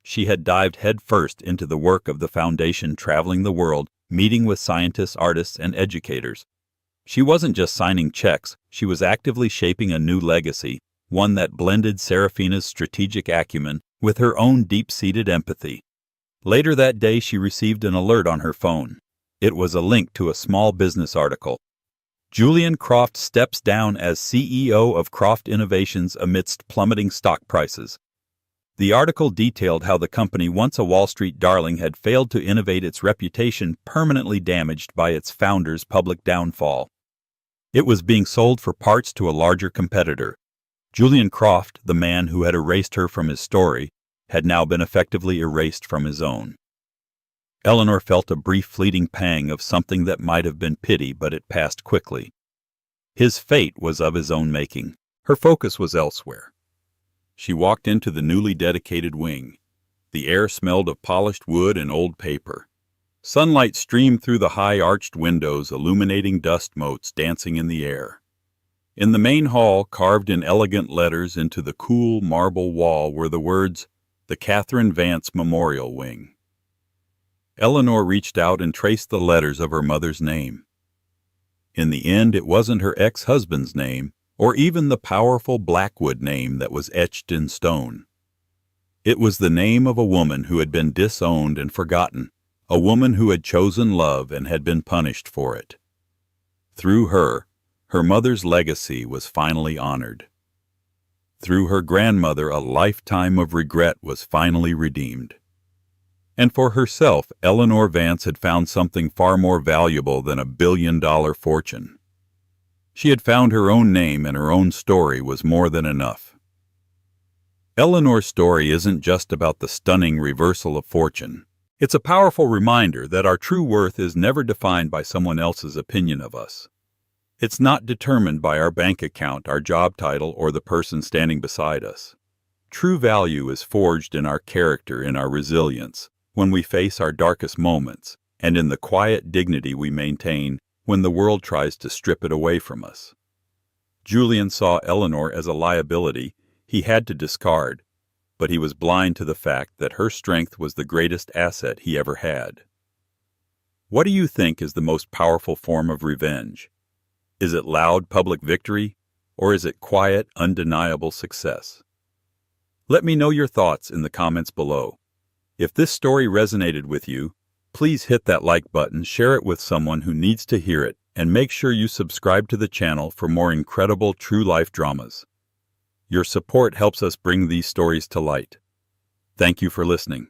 She had dived headfirst into the work of the foundation, traveling the world, meeting with scientists, artists, and educators. She wasn't just signing checks, she was actively shaping a new legacy, one that blended Seraphina's strategic acumen with her own deep-seated empathy. Later that day, she received an alert on her phone. It was a link to a small business article. Julian Croft steps down as CEO of Croft Innovations amidst plummeting stock prices. The article detailed how the company, once a Wall Street darling, had failed to innovate, its reputation permanently damaged by its founder's public downfall. It was being sold for parts to a larger competitor. Julian Croft, the man who had erased her from his story, had now been effectively erased from his own. Eleanor felt a brief fleeting pang of something that might have been pity, but it passed quickly. His fate was of his own making. Her focus was elsewhere. She walked into the newly dedicated wing. The air smelled of polished wood and old paper. Sunlight streamed through the high arched windows, illuminating dust motes dancing in the air. In the main hall, carved in elegant letters into the cool marble wall, were the words, "The Catherine Vance Memorial Wing." Eleanor reached out and traced the letters of her mother's name. In the end, it wasn't her ex-husband's name, or even the powerful Blackwood name that was etched in stone. It was the name of a woman who had been disowned and forgotten, a woman who had chosen love and had been punished for it. Through her, her mother's legacy was finally honored. Through her grandmother, a lifetime of regret was finally redeemed. And for herself, Eleanor Vance had found something far more valuable than a billion-dollar fortune. She had found her own name, and her own story was more than enough. Eleanor's story isn't just about the stunning reversal of fortune. It's a powerful reminder that our true worth is never defined by someone else's opinion of us. It's not determined by our bank account, our job title, or the person standing beside us. True value is forged in our character, in our resilience, when we face our darkest moments, and in the quiet dignity we maintain when the world tries to strip it away from us. Julian saw Eleanor as a liability he had to discard, but he was blind to the fact that her strength was the greatest asset he ever had. What do you think is the most powerful form of revenge? Is it loud public victory, or is it quiet, undeniable success? Let me know your thoughts in the comments below. If this story resonated with you, please hit that like button, share it with someone who needs to hear it, and make sure you subscribe to the channel for more incredible true-life dramas. Your support helps us bring these stories to light. Thank you for listening.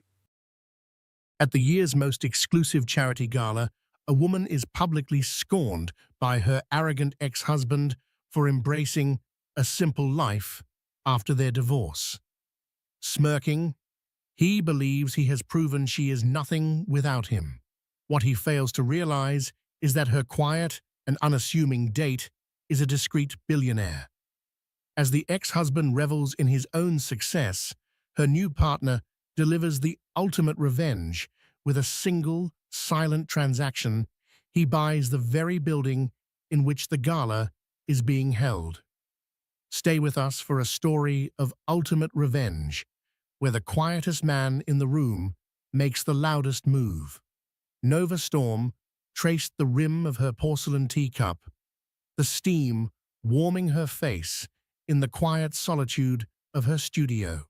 At the year's most exclusive charity gala, a woman is publicly scorned by her arrogant ex-husband for embracing a simple life after their divorce. Smirking, he believes he has proven she is nothing without him. What he fails to realize is that her quiet and unassuming date is a discreet billionaire. As the ex-husband revels in his own success, her new partner delivers the ultimate revenge with a single, silent transaction. He buys the very building in which the gala is being held. Stay with us for a story of ultimate revenge, where the quietest man in the room makes the loudest move. Nova Storm traced the rim of her porcelain teacup, the steam warming her face in the quiet solitude of her studio.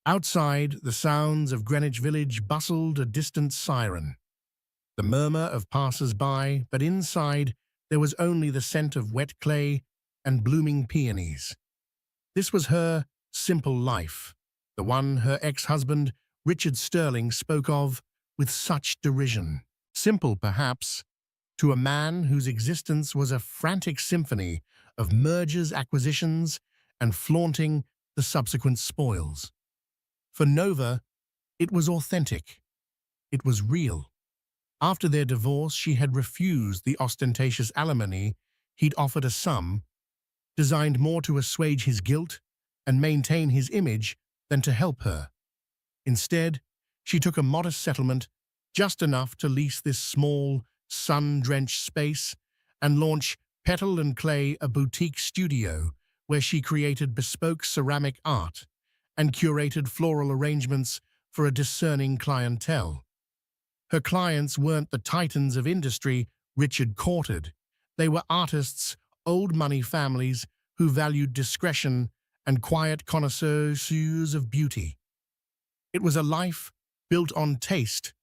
Outside, the sounds of Greenwich Village bustled a distant siren, the murmur of passers-by, but inside there was only the scent of wet clay and blooming peonies. This was her simple life, the one her ex-husband, Richard Sterling, spoke of with such derision. Simple, perhaps, to a man whose existence was a frantic symphony of mergers, acquisitions, and flaunting the subsequent spoils. For Nova, it was authentic. It was real. After their divorce, she had refused the ostentatious alimony he'd offered, a sum designed more to assuage his guilt and maintain his image than to help her. Instead, she took a modest settlement, just enough to lease this small, sun-drenched space and launch Petal and Clay, a boutique studio where she created bespoke ceramic art and curated floral arrangements for a discerning clientele. Her clients weren't the titans of industry Richard courted. They were artists, old-money families who valued discretion and quiet connoisseurs of beauty. It was a life built on taste,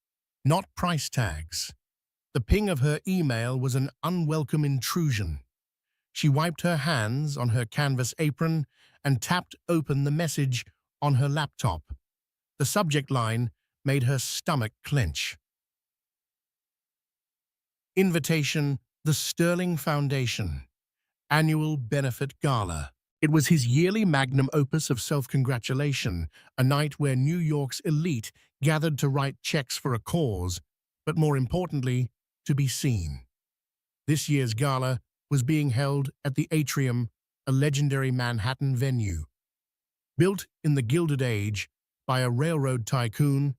not price tags. The ping of her email was an unwelcome intrusion. She wiped her hands on her canvas apron and tapped open the message on her laptop. The subject line made her stomach clench. Invitation, the Sterling Foundation. Annual Benefit Gala. It was his yearly magnum opus of self-congratulation, a night where New York's elite gathered to write checks for a cause, but more importantly, to be seen. This year's gala was being held at the Atrium, a legendary Manhattan venue. Built in the Gilded Age by a railroad tycoon,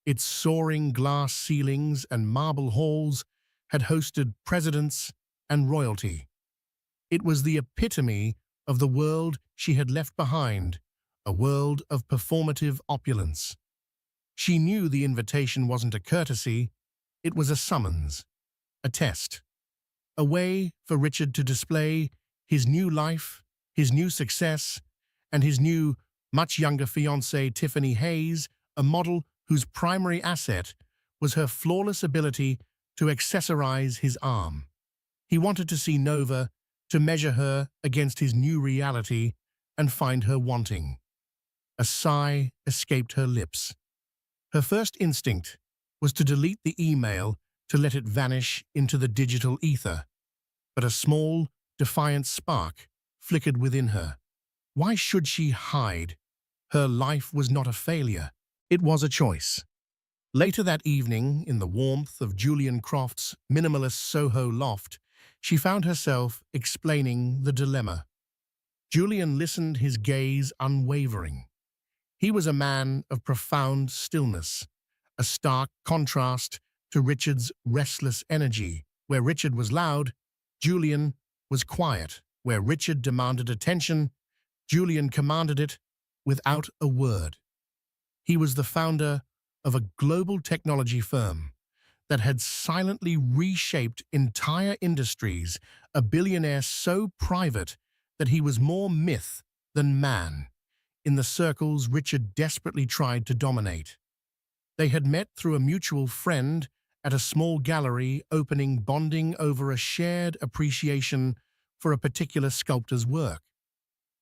its soaring glass ceilings and marble halls had hosted presidents and royalty. It was the epitome of the world she had left behind, a world of performative opulence. She knew the invitation wasn't a courtesy, it was a summons, a test, a way for Richard to display his new life, his new success, and his new, much younger fiancée, Tiffany Hayes, a model whose primary asset was her flawless ability to accessorize his arm. He wanted to see Nova, to measure her against his new reality and find her wanting. A sigh escaped her lips. Her first instinct was to delete the email, to let it vanish into the digital ether. But a small, defiant spark flickered within her. Why should she hide? Her life was not a failure. It was a choice. Later that evening, in the warmth of Julian Croft's minimalist Soho loft, She found herself explaining the dilemma. Julian listened, his gaze unwavering. He was a man of profound stillness, a stark contrast to Richard's restless energy. Where Richard was loud, Julian was quiet. Where Richard demanded attention, Julian commanded it without a word. He was the founder of a global technology firm that had silently reshaped entire industries, a billionaire so private that he was more myth than man in the circles Richard desperately tried to dominate. They had met through a mutual friend at a small gallery opening, bonding over a shared appreciation for a particular sculptor's work.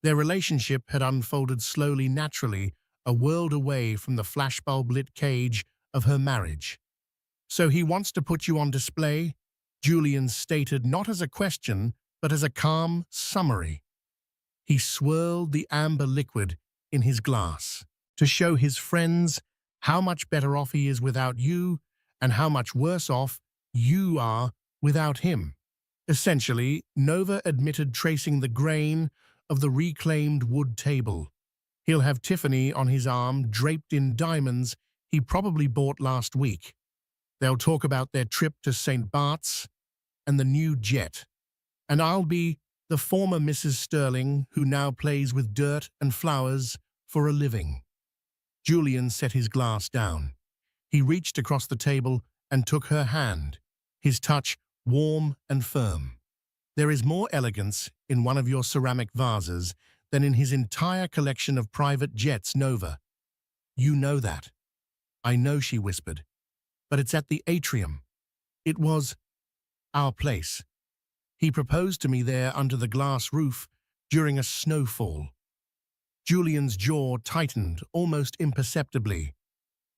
Their relationship had unfolded slowly, naturally, a world away from the flashbulb-lit cage of her marriage. "So he wants to put you on display?" Julian stated, not as a question, but as a calm summary. He swirled the amber liquid in his glass to show his friends how much better off he is without you and how much worse off you are without him. Essentially, Nova admitted tracing the grain of the reclaimed wood table. He'll have Tiffany on his arm, draped in diamonds he probably bought last week. They'll talk about their trip to St. Bart's and the new jet. And I'll be the former Mrs. Sterling who now plays with dirt and flowers for a living. Julian set his glass down. He reached across the table and took her hand, his touch warm and firm. "There is more elegance in one of your ceramic vases than in his entire collection of private jets, Nova. You know that." "I know," she whispered. "But it's at the atrium. It was our place. He proposed to me there under the glass roof during a snowfall." Julian's jaw tightened almost imperceptibly.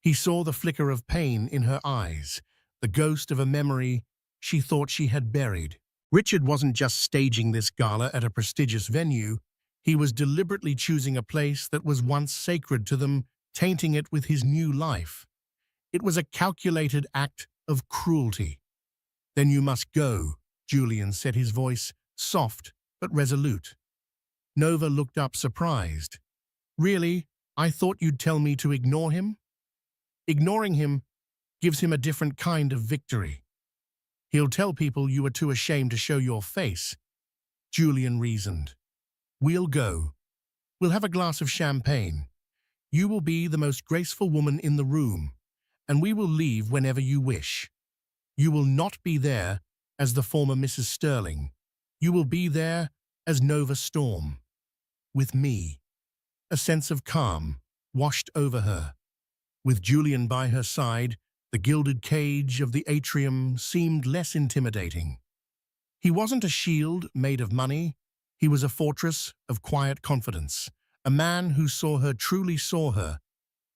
He saw the flicker of pain in her eyes, the ghost of a memory she thought she had buried. Richard wasn't just staging this gala at a prestigious venue. He was deliberately choosing a place that was once sacred to them, tainting it with his new life. It was a calculated act of cruelty. "Then you must go," Julian said, his voice soft but resolute. Nova looked up surprised. "Really? I thought you'd tell me to ignore him?" "Ignoring him gives him a different kind of victory. He'll tell people you were too ashamed to show your face," Julian reasoned. "We'll go. We'll have a glass of champagne. You will be the most graceful woman in the room, and we will leave whenever you wish. You will not be there as the former Mrs. Sterling. You will be there as Nova Storm. With me." A sense of calm washed over her. With Julian by her side, the gilded cage of the atrium seemed less intimidating. He wasn't a shield made of money. He was a fortress of quiet confidence, a man who saw her, truly saw her,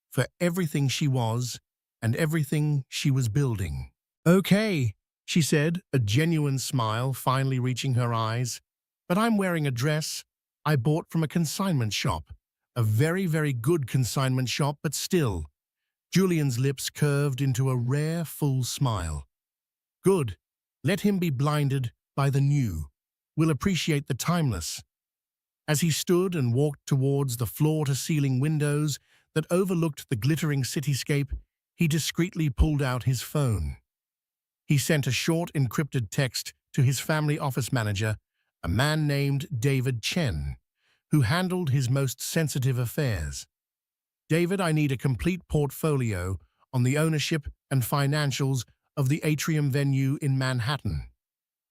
for everything she was and everything she was building. "Okay," she said, a genuine smile finally reaching her eyes. "But I'm wearing a dress I bought from a consignment shop. A very, very good consignment shop, but still." Julian's lips curved into a rare, full smile. "Good. Let him be blinded by the new. We'll appreciate the timeless." As he stood and walked towards the floor-to-ceiling windows that overlooked the glittering cityscape, he discreetly pulled out his phone. He sent a short, encrypted text to his family office manager, a man named David Chen, who handled his most sensitive affairs. "David, I need a complete portfolio on the ownership and financials of the Atrium venue in Manhattan.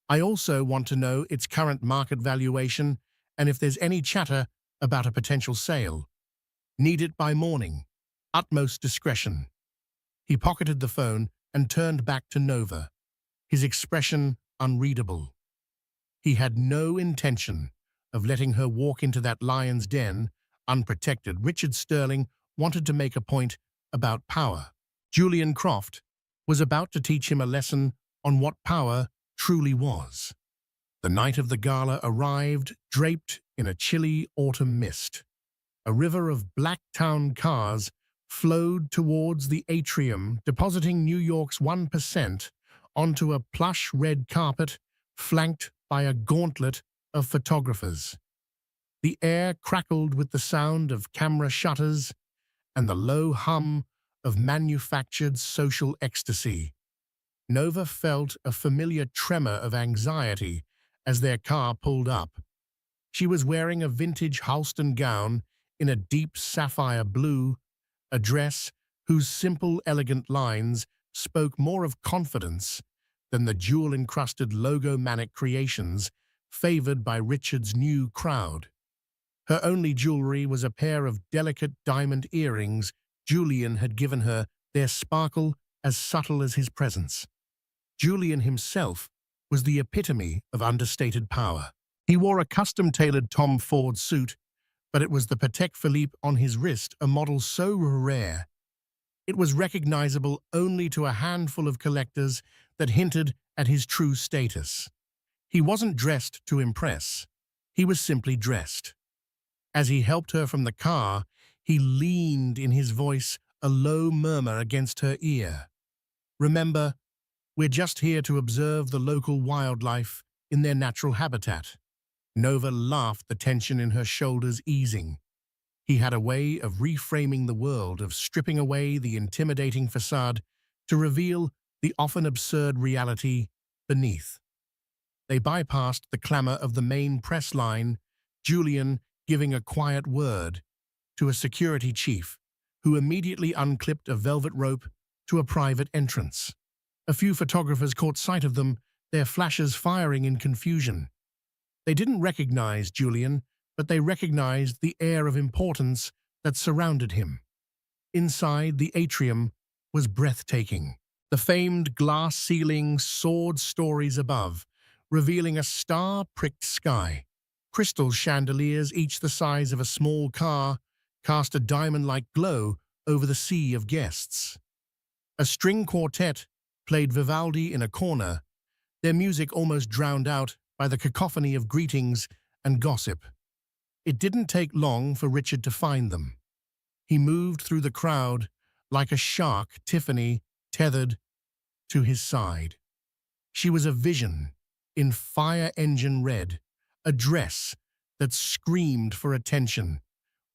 I also want to know its current market valuation and if there's any chatter about a potential sale. Need it by morning. Utmost discretion." He pocketed the phone and turned back to Nova, his expression unreadable. He had no intention of letting her walk into that lion's den unprotected. Richard Sterling wanted to make a point about power. Julian Croft was about to teach him a lesson on what power truly was. The night of the gala arrived, draped in a chilly autumn mist. A river of black town cars flowed towards the atrium, depositing New York's 1% onto a plush red carpet flanked by a gauntlet of photographers. The air crackled with the sound of camera shutters and the low hum of manufactured social ecstasy. Nova felt a familiar tremor of anxiety as their car pulled up. She was wearing a vintage Halston gown in a deep sapphire blue, a dress whose simple, elegant lines spoke more of confidence than the jewel-encrusted logo-manic creations favored by Richard's new crowd. Her only jewelry was a pair of delicate diamond earrings Julian had given her, their sparkle as subtle as his presence. Julian himself was the epitome of understated power. He wore a custom-tailored Tom Ford suit, but it was the Patek Philippe on his wrist, a model so rare it was recognizable only to a handful of collectors that hinted at his true status. He wasn't dressed to impress. He was simply dressed. As he helped her from the car, he leaned in his voice, a low murmur against her ear. "Remember, we're just here to observe the local wildlife in their natural habitat." Nova laughed, the tension in her shoulders easing. He had a way of reframing the world, of stripping away the intimidating facade to reveal the often absurd reality beneath. They bypassed the clamor of the main press line, Julian giving a quiet word to a security chief, who immediately unclipped a velvet rope to a private entrance. A few photographers caught sight of them, their flashes firing in confusion. They didn't recognize Julian, but they recognized the air of importance that surrounded him. Inside, the atrium was breathtaking. The famed glass ceiling soared stories above, revealing a star-pricked sky. Crystal chandeliers, each the size of a small car, cast a diamond-like glow over the sea of guests. A string quartet played Vivaldi in a corner, their music almost drowned out by the cacophony of greetings and gossip. It didn't take long for Richard to find them. He moved through the crowd like a shark, Tiffany tethered to his side. She was a vision in fire engine red, a dress that screamed for attention,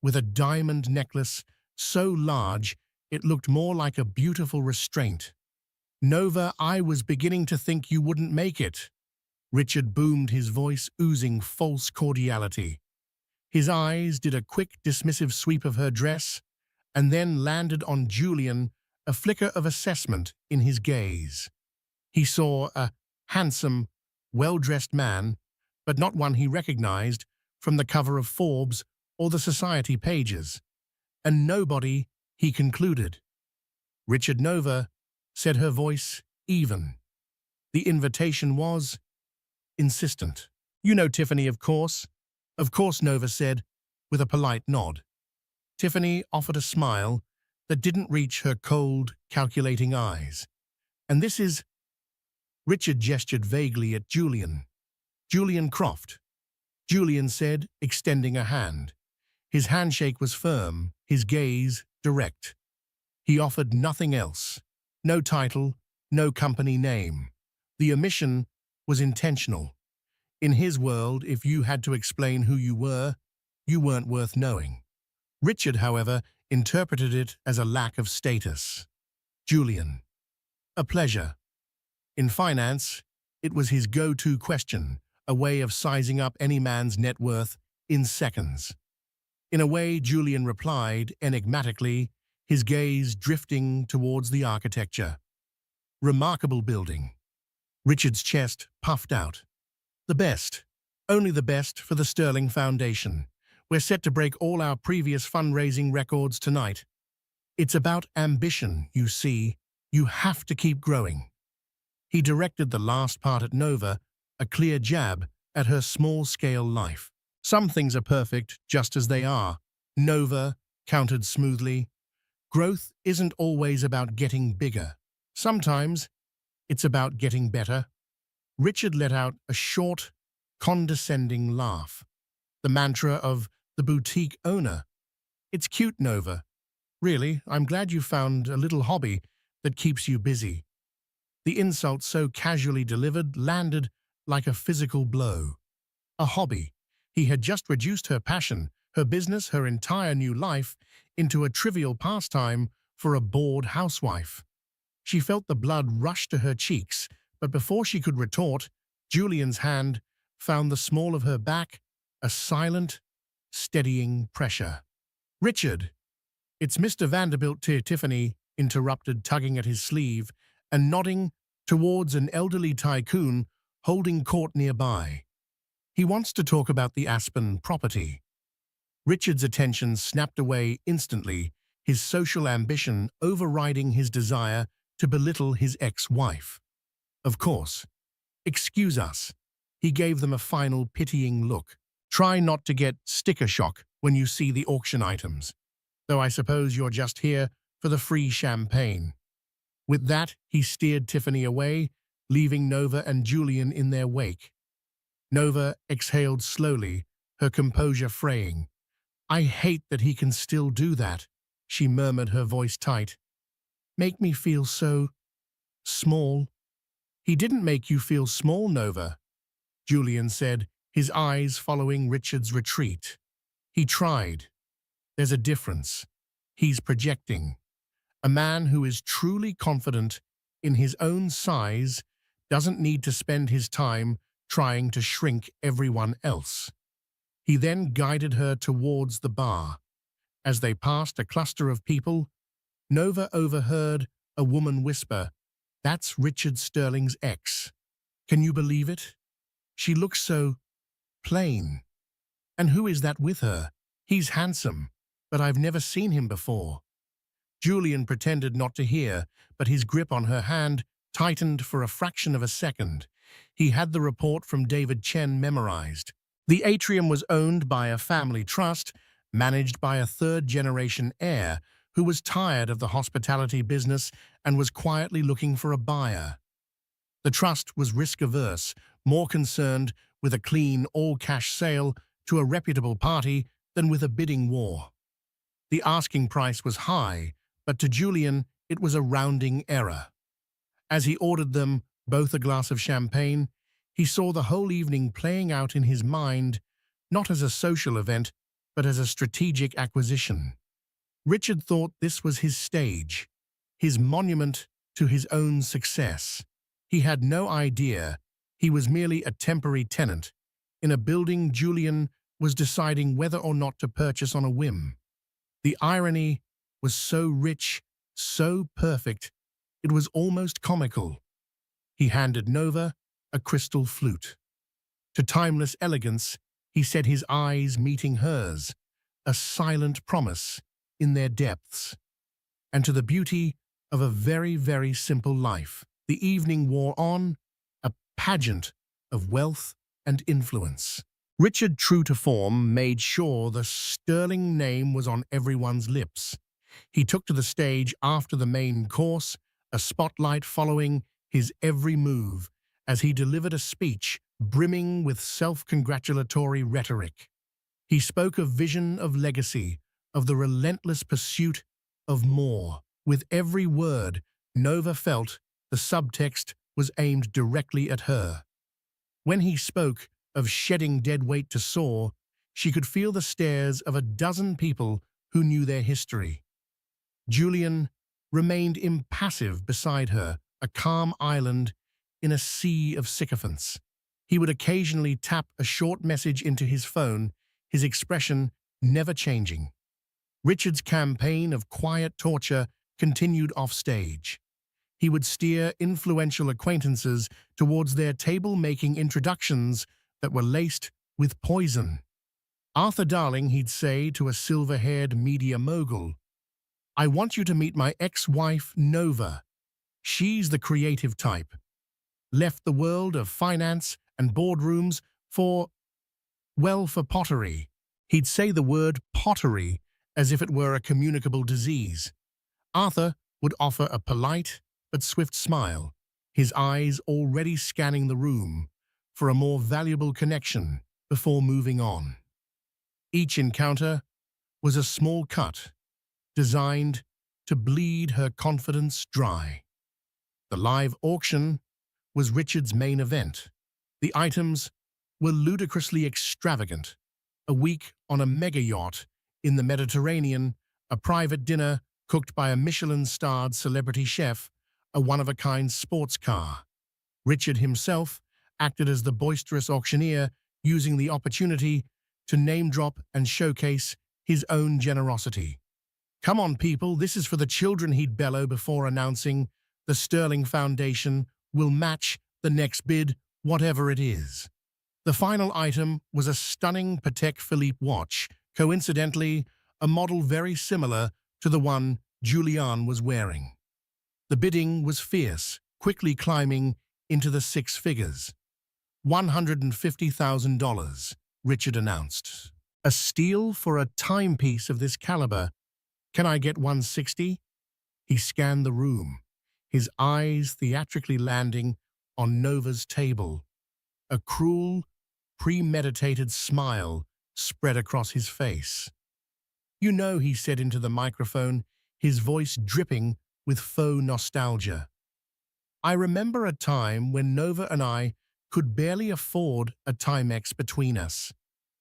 with a diamond necklace so large it looked more like a beautiful restraint. "Nova, I was beginning to think you wouldn't make it." Richard boomed, his voice oozing false cordiality. His eyes did a quick, dismissive sweep of her dress, and then landed on Julian, a flicker of assessment in his gaze. He saw a handsome, well-dressed man, but not one he recognized from the cover of Forbes or the society pages. And nobody, he concluded. "Richard Nova," said her voice, even. The invitation was insistent. "You know Tiffany, of course." "Of course," Nova said, with a polite nod. Tiffany offered a smile that didn't reach her cold, calculating eyes. "And this is—" Richard gestured vaguely at Julian. "Julian Croft," Julian said, extending a hand. His handshake was firm, his gaze direct. He offered nothing else. No title, no company name. The omission was intentional. In his world, if you had to explain who you weren't worth knowing. Richard, however, interpreted it as a lack of status. "Julian." "A pleasure." In finance, it was his go-to question, a way of sizing up any man's net worth in seconds. In a way, Julian replied, enigmatically, his gaze drifting towards the architecture. "Remarkable building." Richard's chest puffed out. "The best. Only the best for the Sterling Foundation. We're set to break all our previous fundraising records tonight. It's about ambition, you see. You have to keep growing." He directed the last part at Nova, a clear jab at her small-scale life. "Some things are perfect just as they are," Nova countered smoothly. "Growth isn't always about getting bigger. Sometimes it's about getting better." Richard let out a short, condescending laugh. The mantra of the boutique owner. "It's cute, Nova. Really, I'm glad you found a little hobby that keeps you busy." The insult, so casually delivered, landed like a physical blow. A hobby. He had just reduced her passion, her business, her entire new life, into a trivial pastime for a bored housewife. She felt the blood rush to her cheeks, but before she could retort, Julian's hand found the small of her back, a silent, steadying pressure. "Richard, it's Mr. Vanderbilt," Tiffany interrupted, tugging at his sleeve and nodding towards an elderly tycoon holding court nearby. "He wants to talk about the Aspen property." Richard's attention snapped away instantly, his social ambition overriding his desire to belittle his ex-wife. "Of course. Excuse us." He gave them a final pitying look. "Try not to get sticker shock when you see the auction items. Though I suppose you're just here for the free champagne." With that, he steered Tiffany away, leaving Nova and Julian in their wake. Nova exhaled slowly, her composure fraying. "I hate that he can still do that," she murmured, her voice tight. "Make me feel so small." "He didn't make you feel small, Nova," Julian said, his eyes following Richard's retreat. "He tried. There's a difference. He's projecting. A man who is truly confident in his own size doesn't need to spend his time trying to shrink everyone else." He then guided her towards the bar. As they passed a cluster of people, Nova overheard a woman whisper, "That's Richard Sterling's ex. Can you believe it? She looks so plain. And who is that with her? He's handsome, but I've never seen him before." Julian pretended not to hear, but his grip on her hand tightened for a fraction of a second. He had the report from David Chen memorized. The atrium was owned by a family trust, managed by a third-generation heir who was tired of the hospitality business and was quietly looking for a buyer. The trust was risk-averse, more concerned with a clean, all-cash sale to a reputable party than with a bidding war. The asking price was high, but to Julian it was a rounding error. As he ordered them both a glass of champagne, he saw the whole evening playing out in his mind, not as a social event, but as a strategic acquisition. Richard thought this was his stage, his monument to his own success. He had no idea he was merely a temporary tenant in a building Julian was deciding whether or not to purchase on a whim. The irony was so rich, so perfect, it was almost comical. He handed Nova a crystal flute. To timeless elegance, he said, his eyes meeting hers, a silent promise in their depths. And to the beauty of a very, very simple life, the evening wore on, a pageant of wealth and influence. Richard, true to form, made sure the Sterling name was on everyone's lips. He took to the stage after the main course, a spotlight following his every move, as he delivered a speech brimming with self-congratulatory rhetoric. He spoke of vision, of legacy, of the relentless pursuit of more. With every word, Nova felt the subtext was aimed directly at her. When he spoke of shedding dead weight to soar, she could feel the stares of a dozen people who knew their history. Julian remained impassive beside her, a calm island in a sea of sycophants. He would occasionally tap a short message into his phone, his expression never changing. Richard's campaign of quiet torture continued offstage. He would steer influential acquaintances towards their table-making introductions that were laced with poison. Arthur Darling, he'd say to a silver-haired media mogul, "I want you to meet my ex-wife, Nova. She's the creative type. Left the world of finance and boardrooms for pottery." He'd say the word pottery as if it were a communicable disease. Arthur would offer a polite but swift smile, his eyes already scanning the room for a more valuable connection before moving on. Each encounter was a small cut, designed to bleed her confidence dry. The live auction was Richard's main event, The items were ludicrously extravagant. A week on a mega yacht in the Mediterranean, a private dinner cooked by a Michelin-starred celebrity chef, a one-of-a-kind sports car. Richard himself acted as the boisterous auctioneer, using the opportunity to name-drop and showcase his own generosity. "Come on, people, this is for the children," he'd bellow before announcing, "the Sterling Foundation will match the next bid, whatever it is." The final item was a stunning Patek Philippe watch, coincidentally, a model very similar to the one Julian was wearing. The bidding was fierce, quickly climbing into the six figures. $150,000, Richard announced. "A steal for a timepiece of this caliber. Can I get 160? He scanned the room, his eyes theatrically landing on Nova's table. A cruel, premeditated smile spread across his face. "You know," he said into the microphone, his voice dripping with faux nostalgia, "I remember a time when Nova and I could barely afford a Timex between us.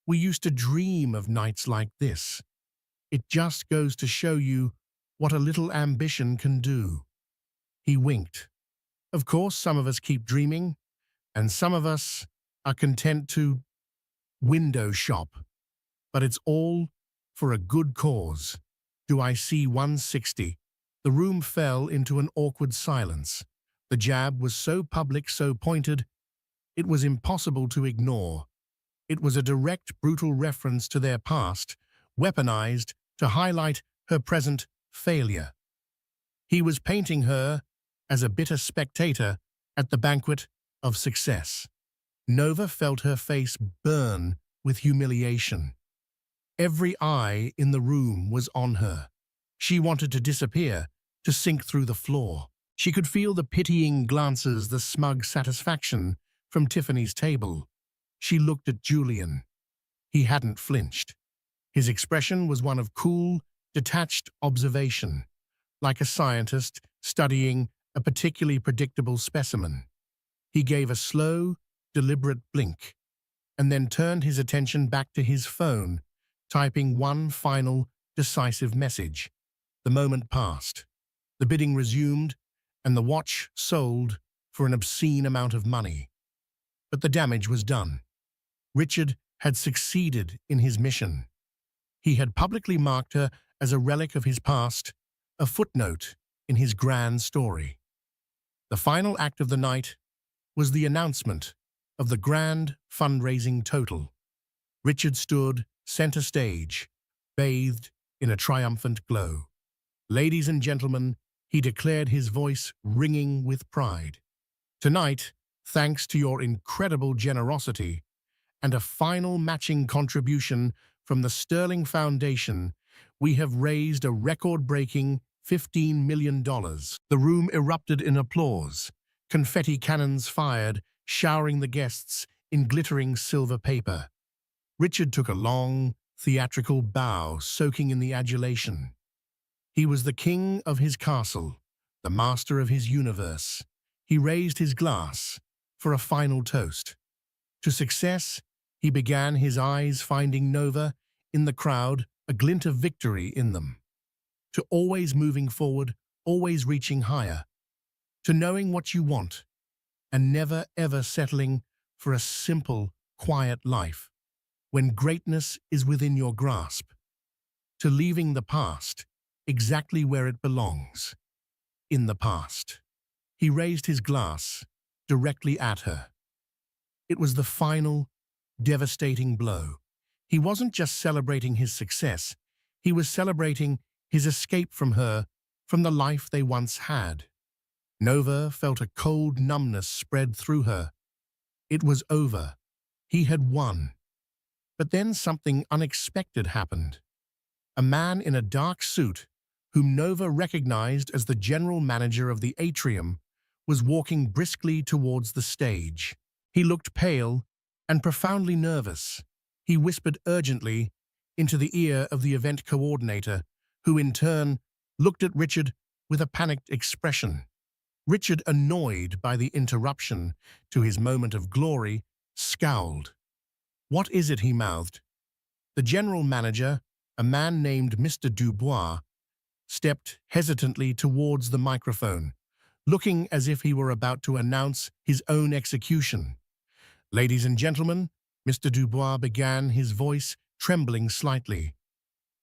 We used to dream of nights like this. It just goes to show you what a little ambition can do." He winked. "Of course, some of us keep dreaming, and some of us are content to window shop. But it's all for a good cause. Do I see 160? The room fell into an awkward silence. The jab was so public, so pointed, it was impossible to ignore. It was a direct, brutal reference to their past, weaponized to highlight her present failure. He was painting her as a bitter spectator at the banquet of success. Nova felt her face burn with humiliation. Every eye in the room was on her. She wanted to disappear, to sink through the floor. She could feel the pitying glances, the smug satisfaction from Tiffany's table. She looked at Julian. He hadn't flinched. His expression was one of cool, detached observation, like a scientist studying a particularly predictable specimen. He gave a slow, deliberate blink, and then turned his attention back to his phone, typing one final, decisive message. The moment passed. The bidding resumed, and the watch sold for an obscene amount of money. But the damage was done. Richard had succeeded in his mission. He had publicly marked her as a relic of his past, a footnote in his grand story. The final act of the night was the announcement of the grand fundraising total. Richard stood center stage, bathed in a triumphant glow. "Ladies and gentlemen," he declared, his voice ringing with pride, "tonight, thanks to your incredible generosity and a final matching contribution from the Sterling Foundation, we have raised a record-breaking $15 million. The room erupted in applause. Confetti cannons fired, showering the guests in glittering silver paper. Richard took a long, theatrical bow, soaking in the adulation. He was the king of his castle, the master of his universe. He raised his glass for a final toast. To success, he began, his eyes finding Nova in the crowd, a glint of victory in them. To always moving forward, always reaching higher. To knowing what you want, and never ever settling for a simple, quiet life, when greatness is within your grasp. To leaving the past exactly where it belongs, in the past. He raised his glass directly at her. It was the final, devastating blow. He wasn't just celebrating his success, he was celebrating his escape from her, from the life they once had. Nova felt a cold numbness spread through her. It was over. He had won. But then something unexpected happened. A man in a dark suit, whom Nova recognized as the general manager of the atrium, was walking briskly towards the stage. He looked pale and profoundly nervous. He whispered urgently into the ear of the event coordinator, who in turn looked at Richard with a panicked expression. Richard, annoyed by the interruption to his moment of glory, scowled. "What is it?" he mouthed. The general manager, a man named Mr. Dubois, stepped hesitantly towards the microphone, looking as if he were about to announce his own execution. "Ladies and gentlemen," Mr. Dubois began, his voice trembling slightly.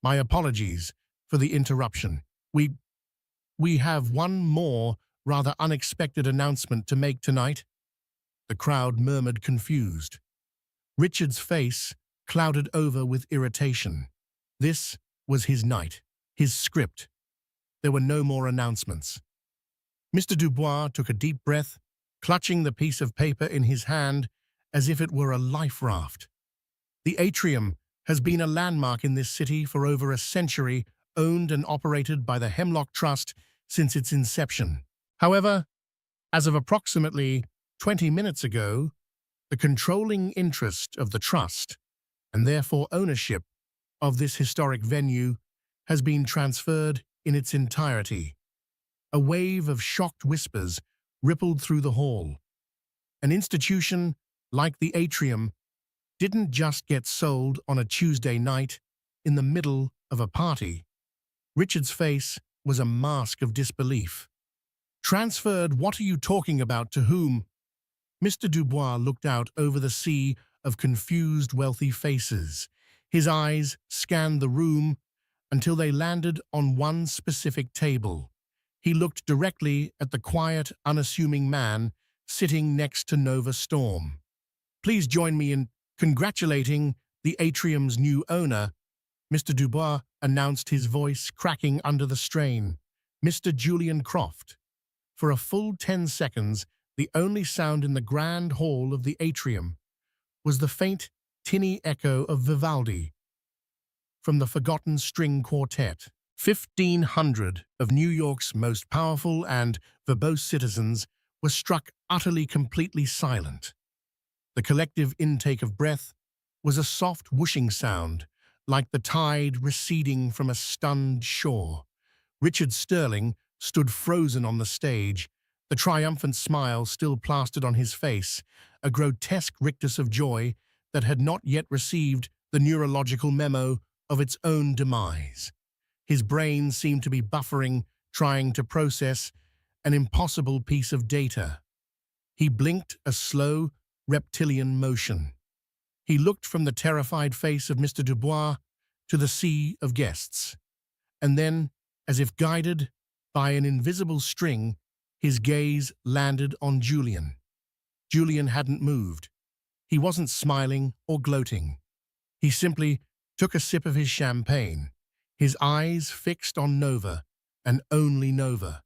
"My apologies for the interruption. We have one more rather unexpected announcement to make tonight." The crowd murmured, confused. Richard's face clouded over with irritation. This was his night, his script. There were no more announcements. Mr. Dubois took a deep breath, clutching the piece of paper in his hand as if it were a life raft. "The Atrium has been a landmark in this city for over a century, owned and operated by the Hemlock Trust since its inception. However, as of approximately 20 minutes ago, the controlling interest of the trust, and therefore ownership, of this historic venue has been transferred in its entirety." A wave of shocked whispers rippled through the hall. An institution like the Atrium didn't just get sold on a Tuesday night in the middle of a party. Richard's face was a mask of disbelief. "Transferred? What are you talking about? To whom?" Mr. Dubois looked out over the sea of confused, wealthy faces. His eyes scanned the room until they landed on one specific table. He looked directly at the quiet, unassuming man sitting next to Nova Storm. "Please join me in congratulating the Atrium's new owner," Mr. Dubois announced, his voice cracking under the strain. "Mr. Julian Croft." For a full 10 seconds, the only sound in the grand hall of the Atrium was the faint, tinny echo of Vivaldi from the Forgotten String Quartet. 1,500 of New York's most powerful and verbose citizens were struck utterly, completely silent. The collective intake of breath was a soft whooshing sound, like the tide receding from a stunned shore. Richard Sterling stood frozen on the stage, the triumphant smile still plastered on his face, a grotesque rictus of joy that had not yet received the neurological memo of its own demise. His brain seemed to be buffering, trying to process an impossible piece of data. He blinked a slow, reptilian motion. He looked from the terrified face of Mr. Dubois to the sea of guests. And then, as if guided by an invisible string, his gaze landed on Julian. Julian hadn't moved. He wasn't smiling or gloating. He simply took a sip of his champagne, his eyes fixed on Nova, and only Nova.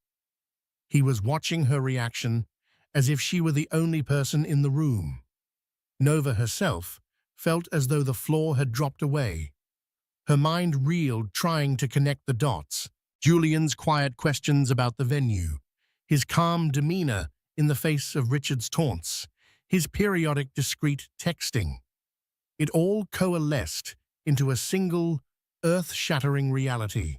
He was watching her reaction as if she were the only person in the room. Nova herself felt as though the floor had dropped away. Her mind reeled, trying to connect the dots. Julian's quiet questions about the venue, his calm demeanor in the face of Richard's taunts, his periodic discreet texting. It all coalesced into a single, earth-shattering reality.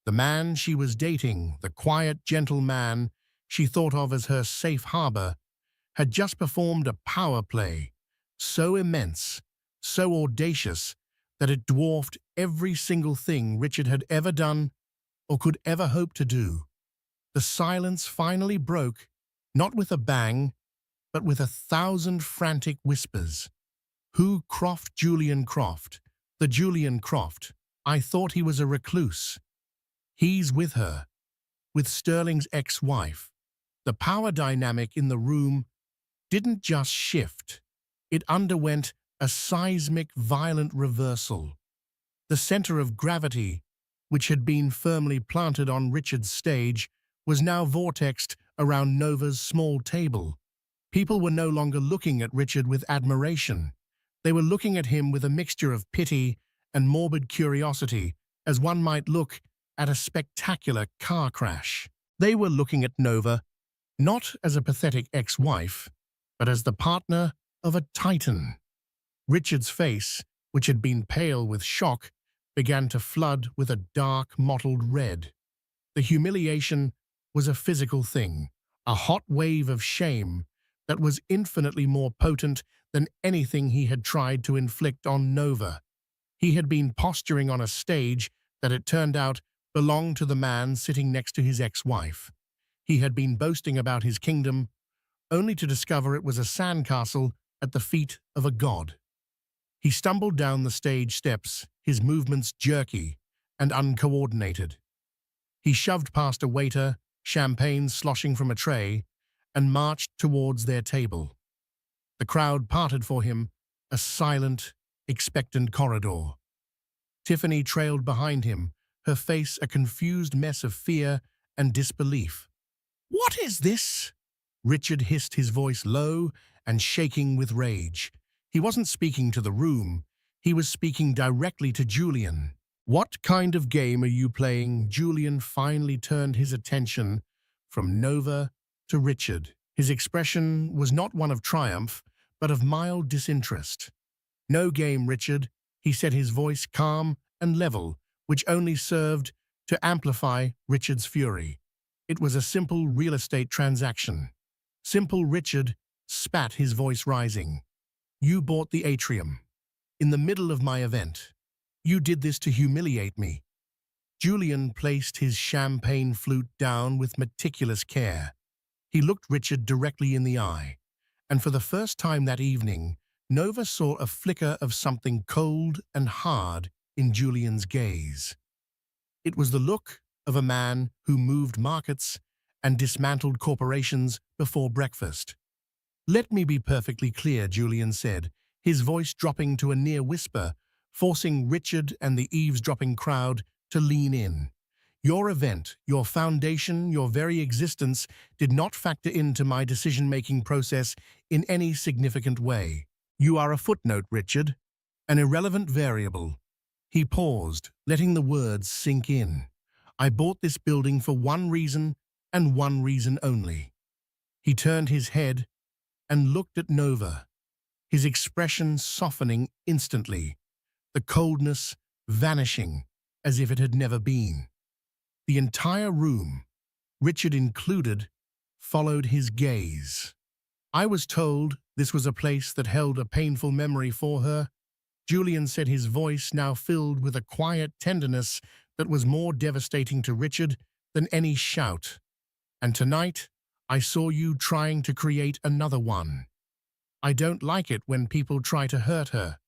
The man she was dating, the quiet, gentle man she thought of as her safe harbor, had just performed a power play, so immense, so audacious, that it dwarfed every single thing Richard had ever done or could ever hope to do. The silence finally broke, not with a bang, but with 1,000 frantic whispers. "Who Croft? Julian Croft. The Julian Croft. I thought he was a recluse. He's with her, with Sterling's ex-wife." The power dynamic in the room didn't just shift. It underwent a seismic, violent reversal. The center of gravity, which had been firmly planted on Richard's stage, was now vortexed around Nova's small table. People were no longer looking at Richard with admiration. They were looking at him with a mixture of pity and morbid curiosity, as one might look at a spectacular car crash. They were looking at Nova not as a pathetic ex-wife, but as the partner of a titan. Richard's face, which had been pale with shock, began to flood with a dark, mottled red. The humiliation was a physical thing, a hot wave of shame that was infinitely more potent than anything he had tried to inflict on Nova. He had been posturing on a stage that it turned out belonged to the man sitting next to his ex-wife. He had been boasting about his kingdom, only to discover it was a sandcastle at the feet of a god. He stumbled down the stage steps, his movements jerky and uncoordinated. He shoved past a waiter, champagne sloshing from a tray, and marched towards their table. The crowd parted for him, a silent, expectant corridor. Tiffany trailed behind him, her face a confused mess of fear and disbelief. "What is this?" Richard hissed, his voice low and shaking with rage. He wasn't speaking to the room. He was speaking directly to Julian. "What kind of game are you playing?" Julian finally turned his attention from Nova to Richard. His expression was not one of triumph, but of mild disinterest. "No game, Richard," he said, his voice calm and level, which only served to amplify Richard's fury. "It was a simple real estate transaction." "Simple?" Richard spat, his voice rising. "You bought the atrium. In the middle of my event. You did this to humiliate me." Julian placed his champagne flute down with meticulous care. He looked Richard directly in the eye, and for the first time that evening, Nova saw a flicker of something cold and hard in Julian's gaze. It was the look of a man who moved markets and dismantled corporations before breakfast. "Let me be perfectly clear," Julian said, his voice dropping to a near whisper, forcing Richard and the eavesdropping crowd to lean in. "Your event, your foundation, your very existence did not factor into my decision-making process in any significant way. You are a footnote, Richard, an irrelevant variable." He paused, letting the words sink in. "I bought this building for one reason and one reason only." He turned his head and looked at Nova, his expression softening instantly, the coldness vanishing as if it had never been. The entire room, Richard included, followed his gaze. "I was told this was a place that held a painful memory for her," Julian said, his voice now filled with a quiet tenderness that was more devastating to Richard than any shout. "And tonight, I saw you trying to create another one. I don't like it when people try to hurt her.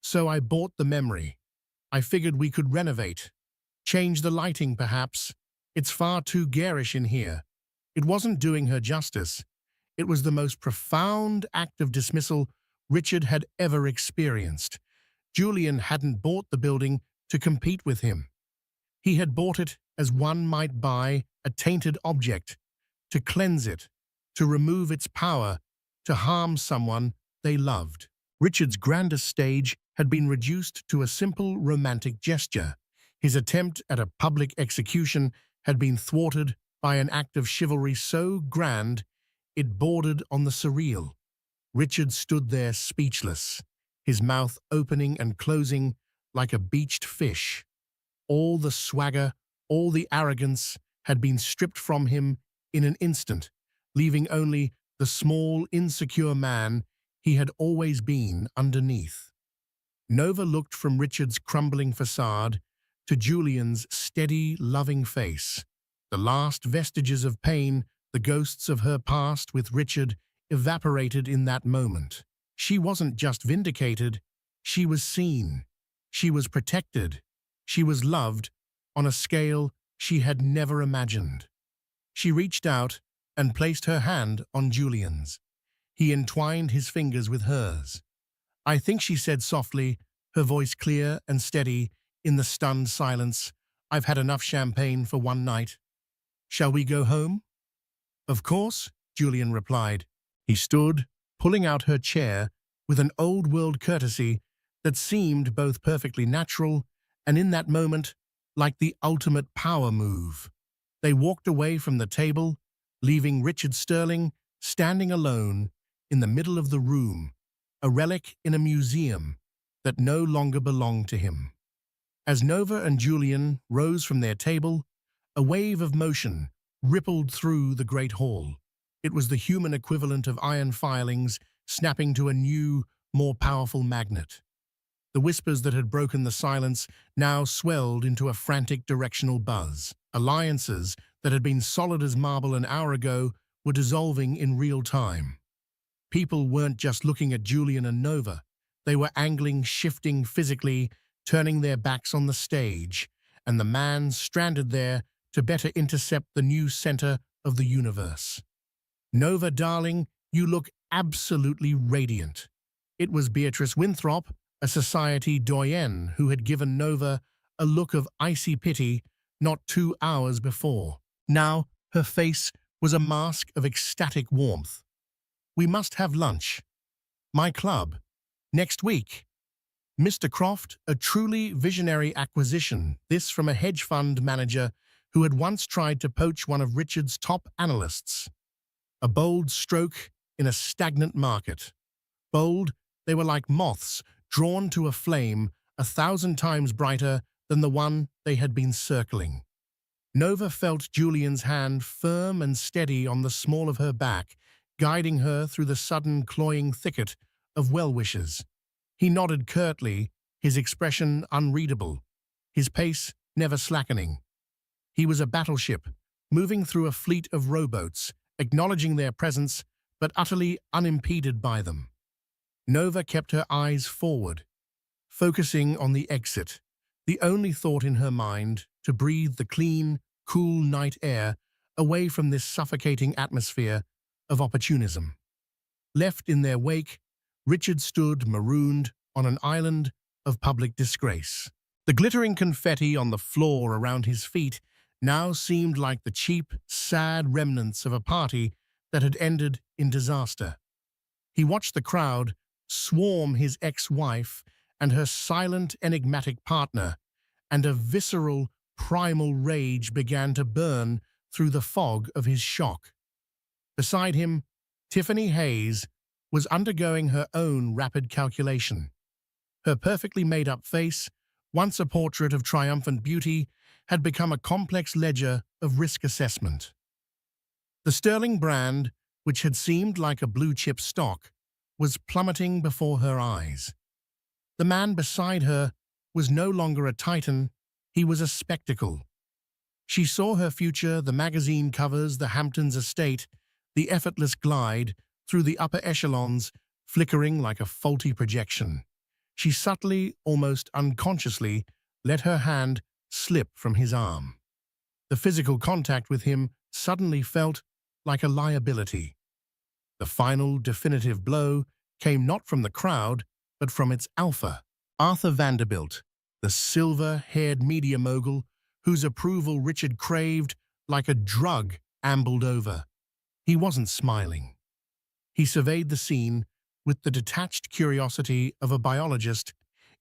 So I bought the memory. I figured we could renovate. Change the lighting, perhaps. It's far too garish in here." It wasn't doing her justice. It was the most profound act of dismissal Richard had ever experienced. Julian hadn't bought the building to compete with him. He had bought it as one might buy a tainted object, to cleanse it, to remove its power, to harm someone they loved. Richard's grandest stage had been reduced to a simple romantic gesture. His attempt at a public execution had been thwarted by an act of chivalry so grand it bordered on the surreal. Richard stood there speechless, his mouth opening and closing like a beached fish. All the swagger, all the arrogance had been stripped from him in an instant, leaving only the small, insecure man he had always been underneath. Nova looked from Richard's crumbling facade to Julian's steady, loving face. The last vestiges of pain, the ghosts of her past with Richard, evaporated in that moment. She wasn't just vindicated, she was seen. She was protected. She was loved on a scale she had never imagined. She reached out and placed her hand on Julian's. He entwined his fingers with hers. "I think," she said softly, her voice clear and steady in the stunned silence, "I've had enough champagne for one night. Shall we go home?" "Of course," Julian replied. He stood, pulling out her chair with an old-world courtesy that seemed both perfectly natural and, in that moment, like the ultimate power move. They walked away from the table, leaving Richard Sterling standing alone in the middle of the room, a relic in a museum that no longer belonged to him. As Nova and Julian rose from their table, a wave of motion rippled through the great hall. It was the human equivalent of iron filings snapping to a new, more powerful magnet. The whispers that had broken the silence now swelled into a frantic directional buzz. Alliances that had been solid as marble an hour ago were dissolving in real time. People weren't just looking at Julian and Nova. They were angling, shifting physically, turning their backs on the stage, and the man stranded there to better intercept the new center of the universe. Nova, darling, you look absolutely radiant. It was Beatrice Winthrop, a society doyenne, who had given Nova a look of icy pity not 2 hours before. Now her face was a mask of ecstatic warmth. "We must have lunch. My club. Next week." Mr. Croft, a truly visionary acquisition, this from a hedge fund manager who had once tried to poach one of Richard's top analysts. A bold stroke in a stagnant market. Bold, they were like moths drawn to a flame 1,000 times brighter than the one they had been circling. Nova felt Julian's hand firm and steady on the small of her back, guiding her through the sudden cloying thicket of well-wishers. He nodded curtly, his expression unreadable, his pace never slackening. He was a battleship, moving through a fleet of rowboats, acknowledging their presence, but utterly unimpeded by them. Nova kept her eyes forward, focusing on the exit, the only thought in her mind to breathe the clean, cool night air away from this suffocating atmosphere of opportunism. Left in their wake, Richard stood marooned on an island of public disgrace. The glittering confetti on the floor around his feet now seemed like the cheap, sad remnants of a party that had ended in disaster. He watched the crowd swarm his ex-wife and her silent, enigmatic partner, and a visceral, primal rage began to burn through the fog of his shock. Beside him, Tiffany Hayes was undergoing her own rapid calculation. Her perfectly made-up face, once a portrait of triumphant beauty, had become a complex ledger of risk assessment. The sterling brand, which had seemed like a blue-chip stock, was plummeting before her eyes. The man beside her was no longer a titan, he was a spectacle. She saw her future, the magazine covers, the Hamptons estate, the effortless glide through the upper echelons, flickering like a faulty projection. She subtly, almost unconsciously, let her hand slip from his arm. The physical contact with him suddenly felt like a liability. The final, definitive blow came not from the crowd, but from its alpha, Arthur Vanderbilt, the silver-haired media mogul whose approval Richard craved like a drug ambled over. He wasn't smiling. He surveyed the scene with the detached curiosity of a biologist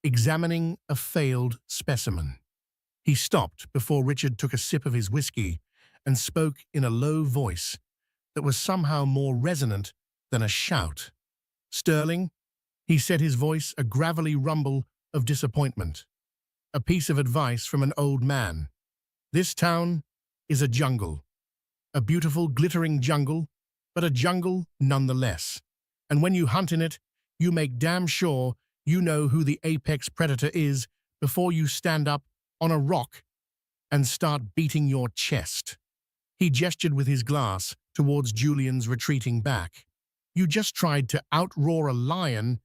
examining a failed specimen. He stopped before Richard took a sip of his whiskey and spoke in a low voice that was somehow more resonant than a shout. "Sterling," he said, his voice a gravelly rumble of disappointment. "A piece of advice from an old man. This town is a jungle. A beautiful, glittering jungle, but a jungle nonetheless. And when you hunt in it, you make damn sure you know who the apex predator is before you stand up on a rock and start beating your chest." He gestured with his glass towards Julian's retreating back. "You just tried to outroar a lion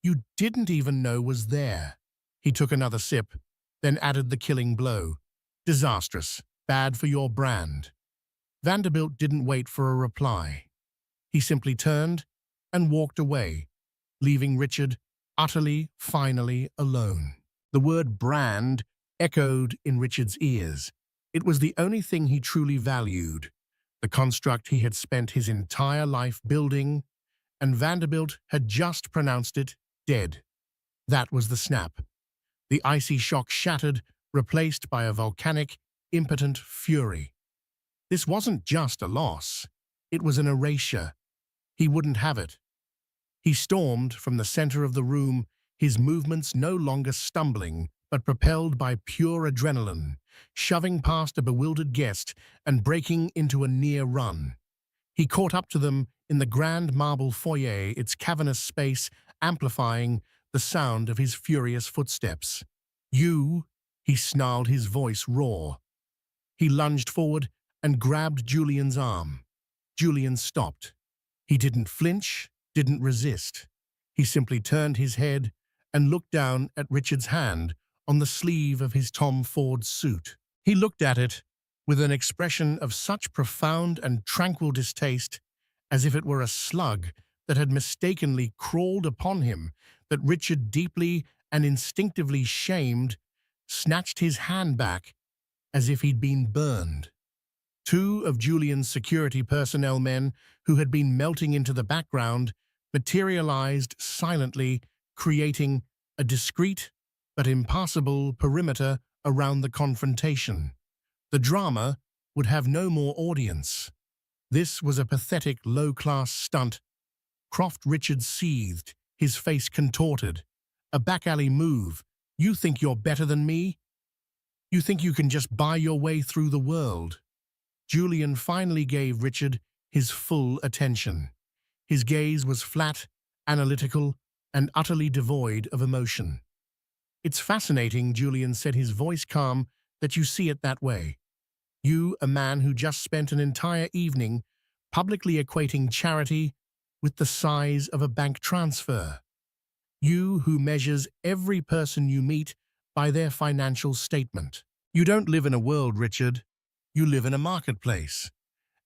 you didn't even know was there." He took another sip, then added the killing blow. "Disastrous. Bad for your brand." Vanderbilt didn't wait for a reply. He simply turned and walked away, leaving Richard utterly, finally alone. The word brand echoed in Richard's ears. It was the only thing he truly valued, the construct he had spent his entire life building, and Vanderbilt had just pronounced it dead. That was the snap. The icy shock shattered, replaced by a volcanic, impotent fury. This wasn't just a loss. It was an erasure. He wouldn't have it. He stormed from the center of the room, his movements no longer stumbling, but propelled by pure adrenaline, shoving past a bewildered guest and breaking into a near run. He caught up to them in the grand marble foyer, its cavernous space amplifying the sound of his furious footsteps. "You," he snarled, his voice raw. He lunged forward and grabbed Julian's arm. Julian stopped. He didn't flinch, didn't resist. He simply turned his head and looked down at Richard's hand on the sleeve of his Tom Ford suit. He looked at it with an expression of such profound and tranquil distaste, as if it were a slug that had mistakenly crawled upon him, that Richard, deeply and instinctively shamed, snatched his hand back as if he'd been burned. Two of Julian's security personnel men, who had been melting into the background, materialized silently, creating a discreet but impassable perimeter around the confrontation. The drama would have no more audience. This was a pathetic, low-class stunt. Croft Richard seethed, his face contorted. A back-alley move. You think you're better than me? You think you can just buy your way through the world? Julian finally gave Richard his full attention. His gaze was flat, analytical, and utterly devoid of emotion. "It's fascinating," Julian said, his voice calm, "that you see it that way. You, a man who just spent an entire evening publicly equating charity with the size of a bank transfer. You who measures every person you meet by their financial statement. You don't live in a world, Richard. You live in a marketplace.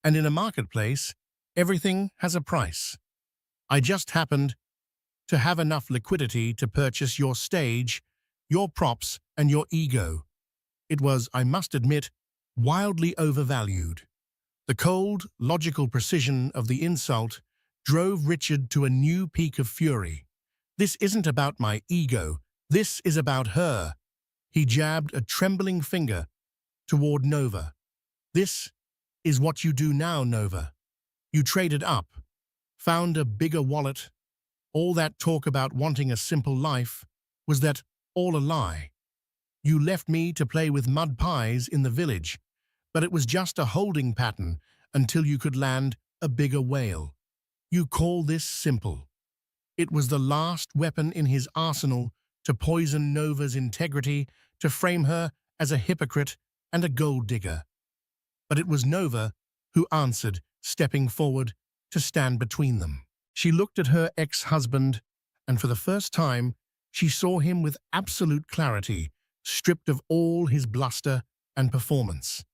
And in a marketplace, everything has a price. I just happened to have enough liquidity to purchase your stage, your props, and your ego. It was, I must admit, wildly overvalued." The cold, logical precision of the insult drove Richard to a new peak of fury. "This isn't about my ego. This is about her." He jabbed a trembling finger toward Nova. "This is what you do now, Nova. You traded up, found a bigger wallet. All that talk about wanting a simple life, was that all a lie? You left me to play with mud pies in the village, but it was just a holding pattern until you could land a bigger whale. You call this simple?" It was the last weapon in his arsenal to poison Nova's integrity, to frame her as a hypocrite and a gold digger. But it was Nova who answered, stepping forward to stand between them. She looked at her ex-husband, and for the first time, she saw him with absolute clarity, stripped of all his bluster and performance.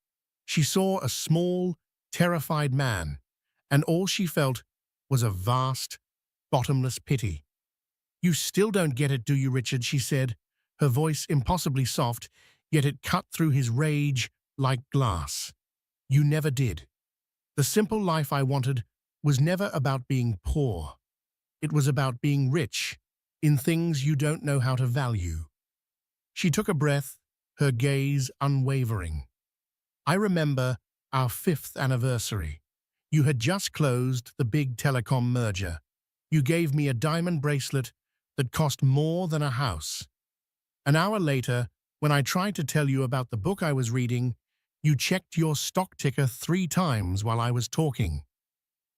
She saw a small, terrified man, and all she felt was a vast, bottomless pity. "You still don't get it, do you, Richard?" she said, her voice impossibly soft, yet it cut through his rage like glass. "You never did. The simple life I wanted was never about being poor. It was about being rich in things you don't know how to value." She took a breath, her gaze unwavering. "I remember our 5th anniversary. You had just closed the big telecom merger. You gave me a diamond bracelet that cost more than a house. An hour later, when I tried to tell you about the book I was reading, you checked your stock ticker 3 times while I was talking.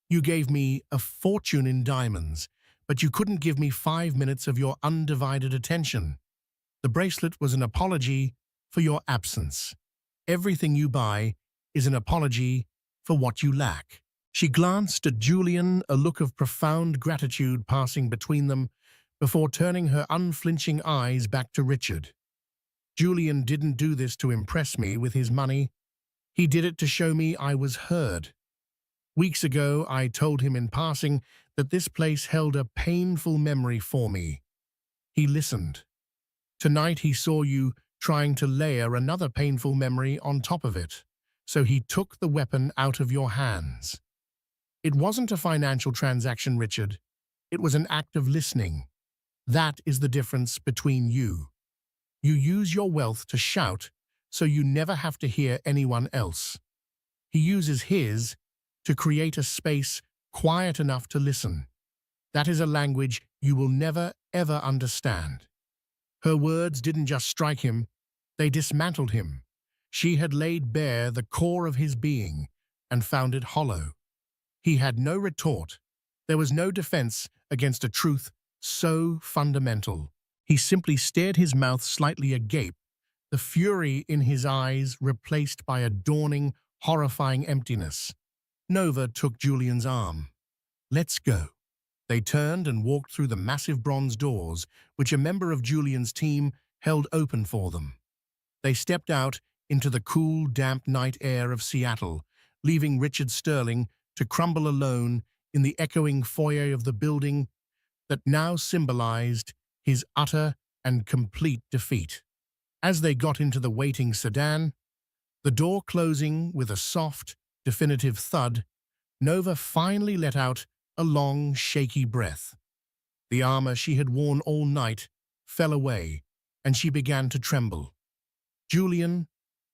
You gave me a fortune in diamonds, but you couldn't give me 5 minutes of your undivided attention. The bracelet was an apology for your absence. Everything you buy is an apology for what you lack." She glanced at Julian, a look of profound gratitude passing between them, before turning her unflinching eyes back to Richard. "Julian didn't do this to impress me with his money. He did it to show me I was heard. Weeks ago, I told him in passing that this place held a painful memory for me. He listened. Tonight he saw you trying to layer another painful memory on top of it, so he took the weapon out of your hands. It wasn't a financial transaction, Richard. It was an act of listening. That is the difference between you. You use your wealth to shout, so you never have to hear anyone else. He uses his to create a space quiet enough to listen. That is a language you will never, ever understand." Her words didn't just strike him, they dismantled him. She had laid bare the core of his being and found it hollow. He had no retort. There was no defense against a truth so fundamental. He simply stared, his mouth slightly agape, the fury in his eyes replaced by a dawning, horrifying emptiness. Nova took Julian's arm. "Let's go." They turned and walked through the massive bronze doors, which a member of Julian's team held open for them. They stepped out into the cool, damp night air of Seattle, leaving Richard Sterling to crumble alone in the echoing foyer of the building that now symbolized his utter and complete defeat. As they got into the waiting sedan, the door closing with a soft, definitive thud, Nova finally let out a long, shaky breath. The armor she had worn all night fell away, and she began to tremble. "Julian,"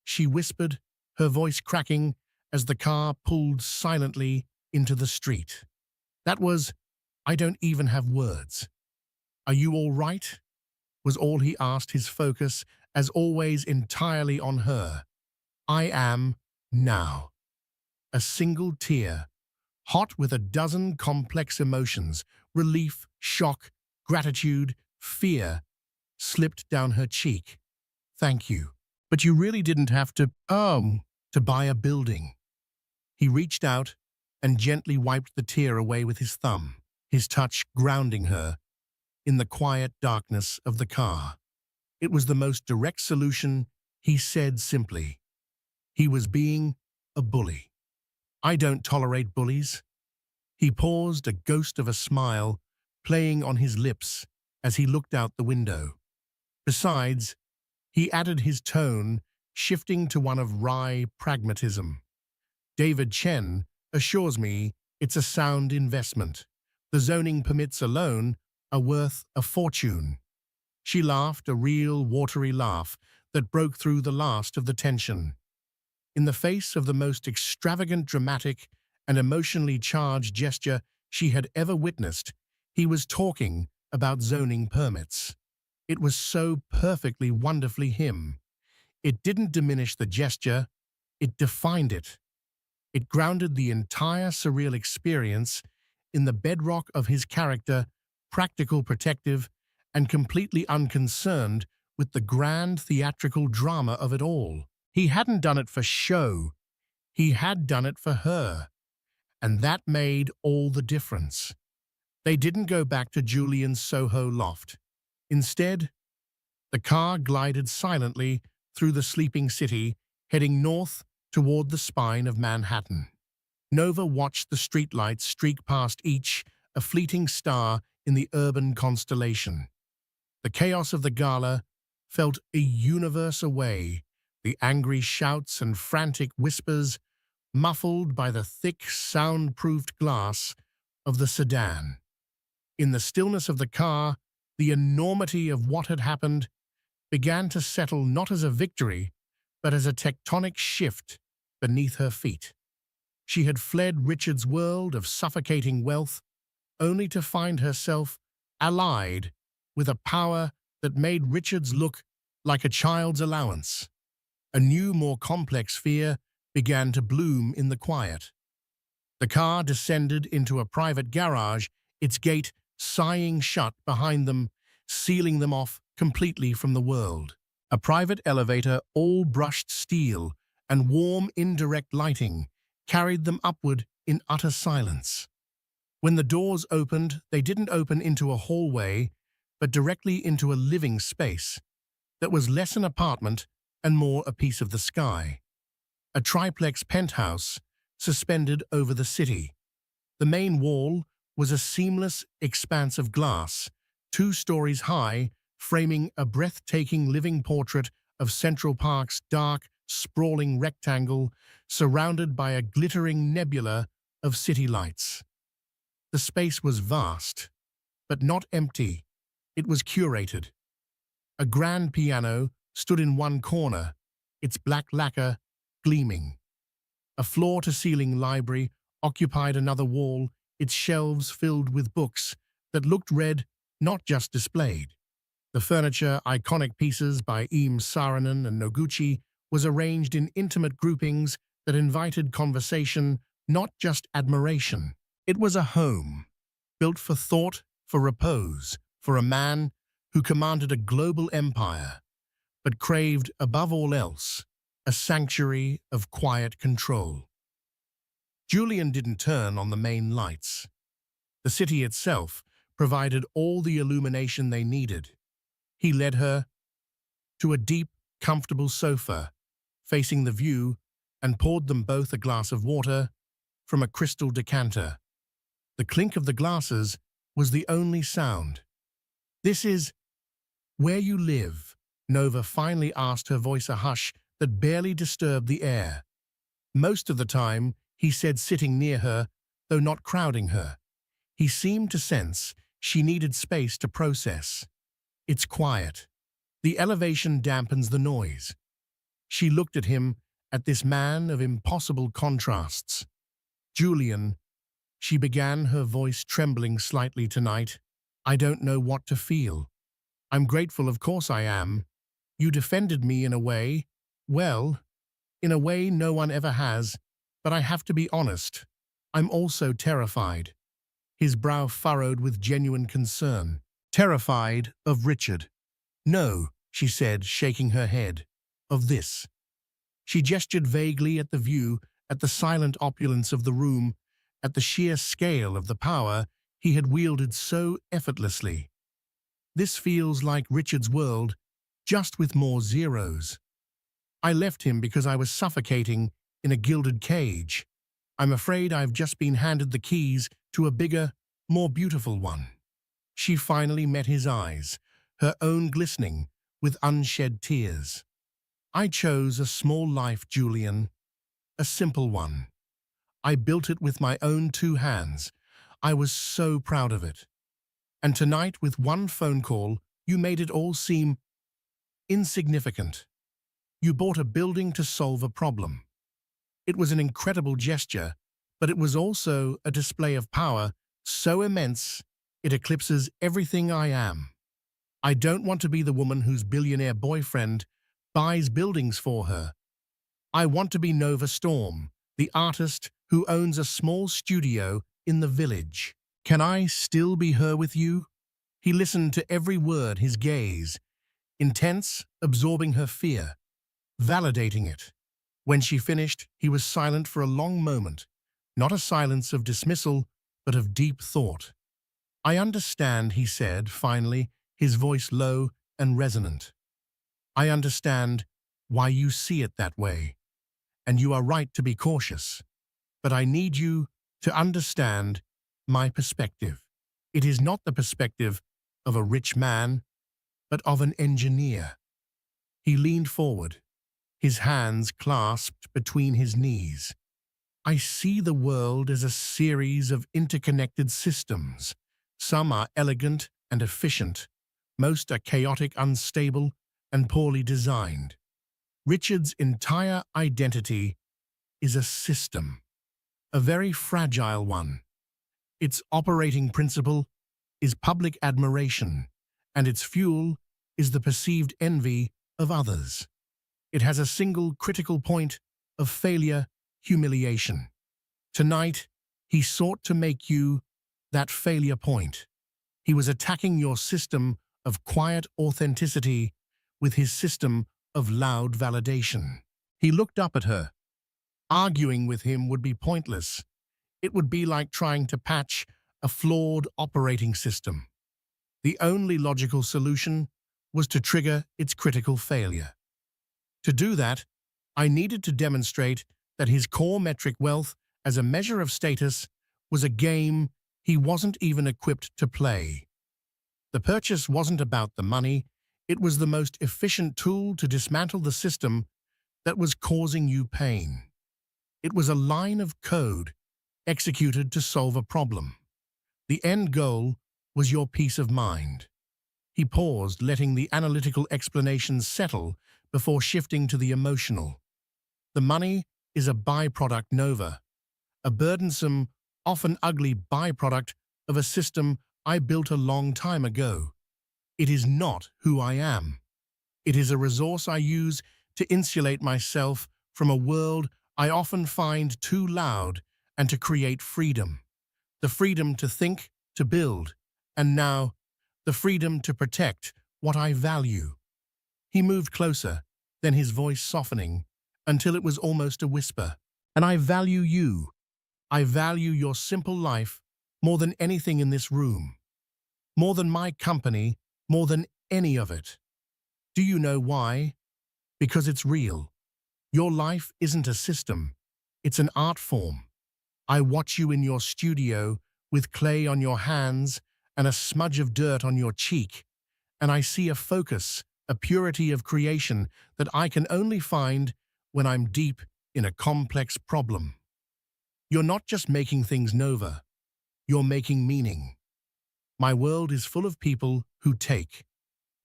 she whispered, her voice cracking as the car pulled silently into the street. "That was, I don't even have words." "Are you all right?" was all he asked, his focus, as always, entirely on her. "I am, now." A single tear, hot with a dozen complex emotions, relief, shock, gratitude, fear, slipped down her cheek. "Thank you. But you really didn't have to buy a building." He reached out and gently wiped the tear away with his thumb, his touch grounding her in the quiet darkness of the car. It was the most direct solution, he said simply. He was being a bully. "I don't tolerate bullies." He paused, a ghost of a smile playing on his lips as he looked out the window. "Besides," he added, his tone shifting to one of wry pragmatism, "David Chen assures me it's a sound investment. The zoning permits alone are worth a fortune." She laughed, a real, watery laugh that broke through the last of the tension. In the face of the most extravagant, dramatic, and emotionally charged gesture she had ever witnessed, he was talking about zoning permits. It was so perfectly, wonderfully him. It didn't diminish the gesture, it defined it. It grounded the entire surreal experience in the bedrock of his character, practical, protective, and completely unconcerned with the grand theatrical drama of it all. He hadn't done it for show. He had done it for her. And that made all the difference. They didn't go back to Julian's Soho loft. Instead, the car glided silently through the sleeping city, heading north toward the spine of Manhattan. Nova watched the streetlights streak past, each a fleeting star in the urban constellation. The chaos of the gala felt a universe away, the angry shouts and frantic whispers muffled by the thick, soundproofed glass of the sedan. In the stillness of the car, the enormity of what had happened began to settle, not as a victory, but as a tectonic shift beneath her feet. She had fled Richard's world of suffocating wealth, only to find herself allied with a power that made Richard's look like a child's allowance. A new, more complex fear began to bloom in the quiet. The car descended into a private garage, its gate sighing shut behind them, sealing them off completely from the world. A private elevator, all brushed steel and warm indirect lighting, carried them upward in utter silence. When the doors opened, they didn't open into a hallway, but directly into a living space that was less an apartment and more a piece of the sky. A triplex penthouse suspended over the city. The main wall was a seamless expanse of glass, 2 stories high, framing a breathtaking living portrait of Central Park's dark, sprawling rectangle surrounded by a glittering nebula of city lights. The space was vast, but not empty. It was curated. A grand piano stood in one corner, its black lacquer gleaming. A floor-to-ceiling library occupied another wall, its shelves filled with books that looked read, not just displayed. The furniture, iconic pieces by Eam Saarinen and Noguchi, was arranged in intimate groupings that invited conversation not just admiration. It was a home, built for thought, for repose, for a man who commanded a global empire, but craved, above all else, a sanctuary of quiet control. Julian didn't turn on the main lights. The city itself provided all the illumination they needed. He led her to a deep, comfortable sofa, facing the view, and poured them both a glass of water from a crystal decanter. The clink of the glasses was the only sound. "This is where you live?" Nova finally asked, her voice a hush that barely disturbed the air. Most of the time, he said, sitting near her, though not crowding her. He seemed to sense she needed space to process. "It's quiet. The elevation dampens the noise." She looked at him, at this man of impossible contrasts. "Julian," she began, her voice trembling slightly tonight, "I don't know what to feel. I'm grateful, of course I am. You defended me in a way, well, in a way no one ever has, but I have to be honest. I'm also terrified." His brow furrowed with genuine concern. "Terrified of Richard?" "No," she said, shaking her head. "Of this." She gestured vaguely at the view, at the silent opulence of the room, at the sheer scale of the power he had wielded so effortlessly. "This feels like Richard's world, just with more zeros. I left him because I was suffocating in a gilded cage. I'm afraid I've just been handed the keys to a bigger, more beautiful one." She finally met his eyes, her own glistening with unshed tears. "I chose a small life, Julian, a simple one. I built it with my own 2 hands. I was so proud of it. And tonight, with one phone call, you made it all seem insignificant. You bought a building to solve a problem. It was an incredible gesture, but it was also a display of power so immense it eclipses everything I am. I don't want to be the woman whose billionaire boyfriend buys buildings for her. I want to be Nova Storm, the artist who owns a small studio in the village. Can I still be her with you?" He listened to every word, his gaze, intense, absorbing her fear, validating it. When she finished, he was silent for a long moment, not a silence of dismissal, but of deep thought. "I understand," he said, finally, his voice low and resonant. "I understand why you see it that way, and you are right to be cautious. But I need you to understand my perspective. It is not the perspective of a rich man, but of an engineer." He leaned forward, his hands clasped between his knees. "I see the world as a series of interconnected systems. Some are elegant and efficient. Most are chaotic, unstable, and poorly designed. Richard's entire identity is a system, a very fragile one. Its operating principle is public admiration, and its fuel is the perceived envy of others. It has a single critical point of failure, humiliation. Tonight, he sought to make you that failure point. He was attacking your system of quiet authenticity with his system of loud validation." He looked up at her. Arguing with him would be pointless. It would be like trying to patch a flawed operating system. The only logical solution was to trigger its critical failure. To do that, I needed to demonstrate that his core metric, wealth as a measure of status, was a game he wasn't even equipped to play. The purchase wasn't about the money, it was the most efficient tool to dismantle the system that was causing you pain. It was a line of code executed to solve a problem. The end goal was your peace of mind. He paused, letting the analytical explanations settle before shifting to the emotional. "The money is a byproduct, Nova, a burdensome, often ugly byproduct of a system I built a long time ago. It is not who I am. It is a resource I use to insulate myself from a world I often find too loud and to create freedom. The freedom to think, to build, and now, the freedom to protect what I value. He moved closer, then his voice softening, until it was almost a whisper. And I value you. I value your simple life more than anything in this room. More than my company, more than any of it. Do you know why? Because it's real. Your life isn't a system. It's an art form. I watch you in your studio with clay on your hands and a smudge of dirt on your cheek, and I see a focus, a purity of creation that I can only find when I'm deep in a complex problem. You're not just making things nova, you're making meaning. My world is full of people who take.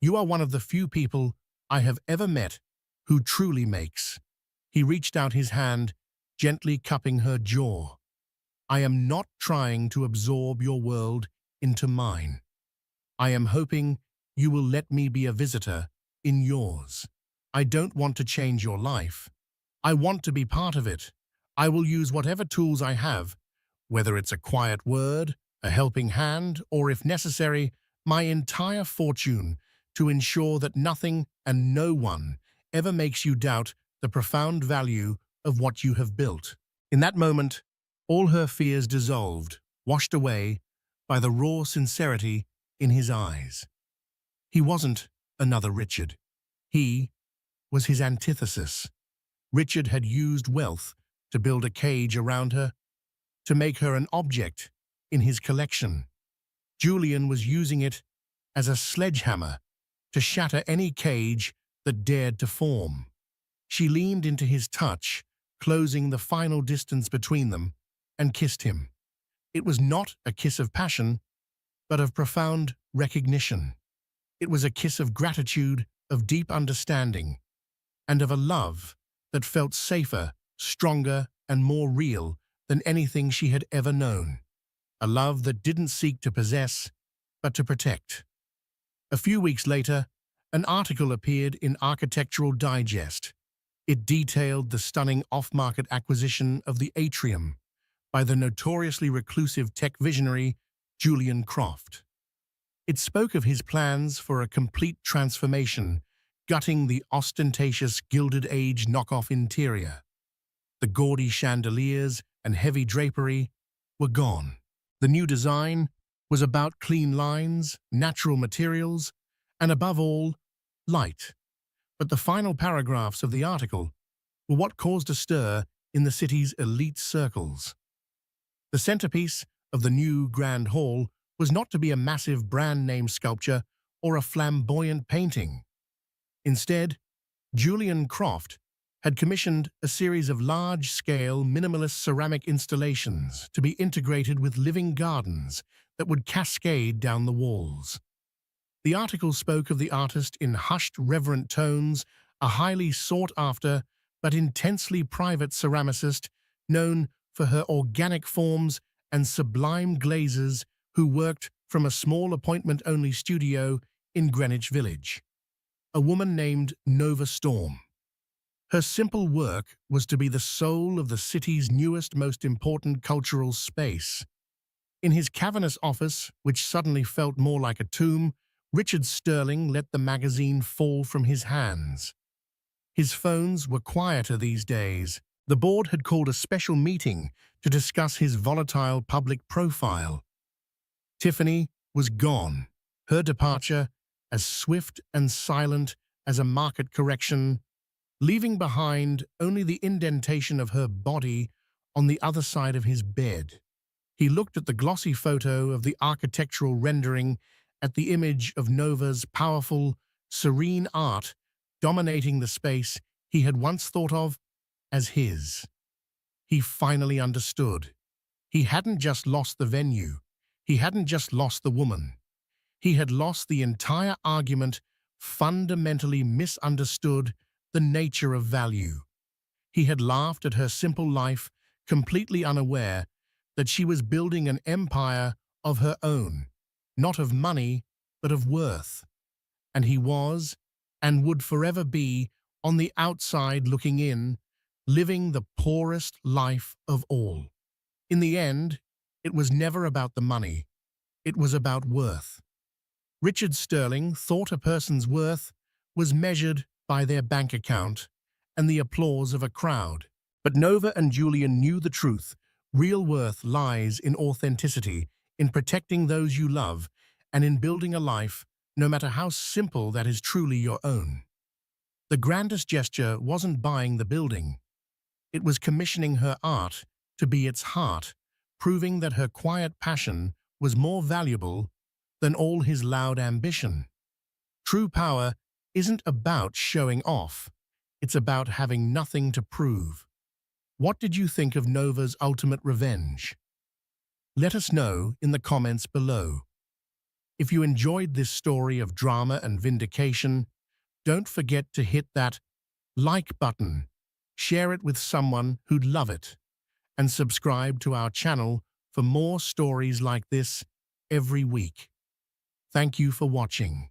You are one of the few people I have ever met who truly makes. He reached out his hand, gently cupping her jaw. I am not trying to absorb your world into mine. I am hoping you will let me be a visitor in yours. I don't want to change your life. I want to be part of it. I will use whatever tools I have, whether it's a quiet word, a helping hand, or if necessary, my entire fortune to ensure that nothing and no one ever makes you doubt the profound value of what you have built. In that moment, all her fears dissolved, washed away by the raw sincerity in his eyes. He wasn't another Richard. He was his antithesis. Richard had used wealth to build a cage around her, to make her an object in his collection. Julian was using it as a sledgehammer to shatter any cage that dared to form. She leaned into his touch, closing the final distance between them, and kissed him. It was not a kiss of passion, but of profound recognition. It was a kiss of gratitude, of deep understanding, and of a love that felt safer, stronger, and more real than anything she had ever known. A love that didn't seek to possess, but to protect. A few weeks later, an article appeared in Architectural Digest. It detailed the stunning off-market acquisition of the atrium by the notoriously reclusive tech visionary Julian Croft. It spoke of his plans for a complete transformation, gutting the ostentatious Gilded Age knockoff interior. The gaudy chandeliers and heavy drapery were gone. The new design was about clean lines, natural materials, and above all, light. But the final paragraphs of the article were what caused a stir in the city's elite circles. The centerpiece of the new Grand Hall was not to be a massive brand-name sculpture or a flamboyant painting. Instead, Julian Croft had commissioned a series of large-scale, minimalist ceramic installations to be integrated with living gardens that would cascade down the walls. The article spoke of the artist in hushed, reverent tones, a highly sought-after but intensely private ceramicist known for her organic forms and sublime glazes who worked from a small appointment-only studio in Greenwich Village. A woman named Nova Storm. Her simple work was to be the soul of the city's newest, most important cultural space. In his cavernous office, which suddenly felt more like a tomb, Richard Sterling let the magazine fall from his hands. His phones were quieter these days. The board had called a special meeting to discuss his volatile public profile. Tiffany was gone, her departure as swift and silent as a market correction, leaving behind only the indentation of her body on the other side of his bed. He looked at the glossy photo of the architectural rendering, at the image of Nova's powerful, serene art dominating the space he had once thought of as his. He finally understood. He hadn't just lost the venue. He hadn't just lost the woman. He had lost the entire argument, fundamentally misunderstood the nature of value. He had laughed at her simple life, completely unaware that she was building an empire of her own, not of money, but of worth. And he was, and would forever be, on the outside looking in, living the poorest life of all. In the end, it was never about the money. It was about worth. Richard Sterling thought a person's worth was measured by their bank account and the applause of a crowd. But Nova and Julian knew the truth. Real worth lies in authenticity, in protecting those you love, and in building a life, no matter how simple, that is truly your own. The grandest gesture wasn't buying the building. It was commissioning her art to be its heart, proving that her quiet passion was more valuable than all his loud ambition. True power isn't about showing off. It's about having nothing to prove. What did you think of Nova's ultimate revenge? Let us know in the comments below. If you enjoyed this story of drama and vindication, don't forget to hit that like button, share it with someone who'd love it, and subscribe to our channel for more stories like this every week. Thank you for watching.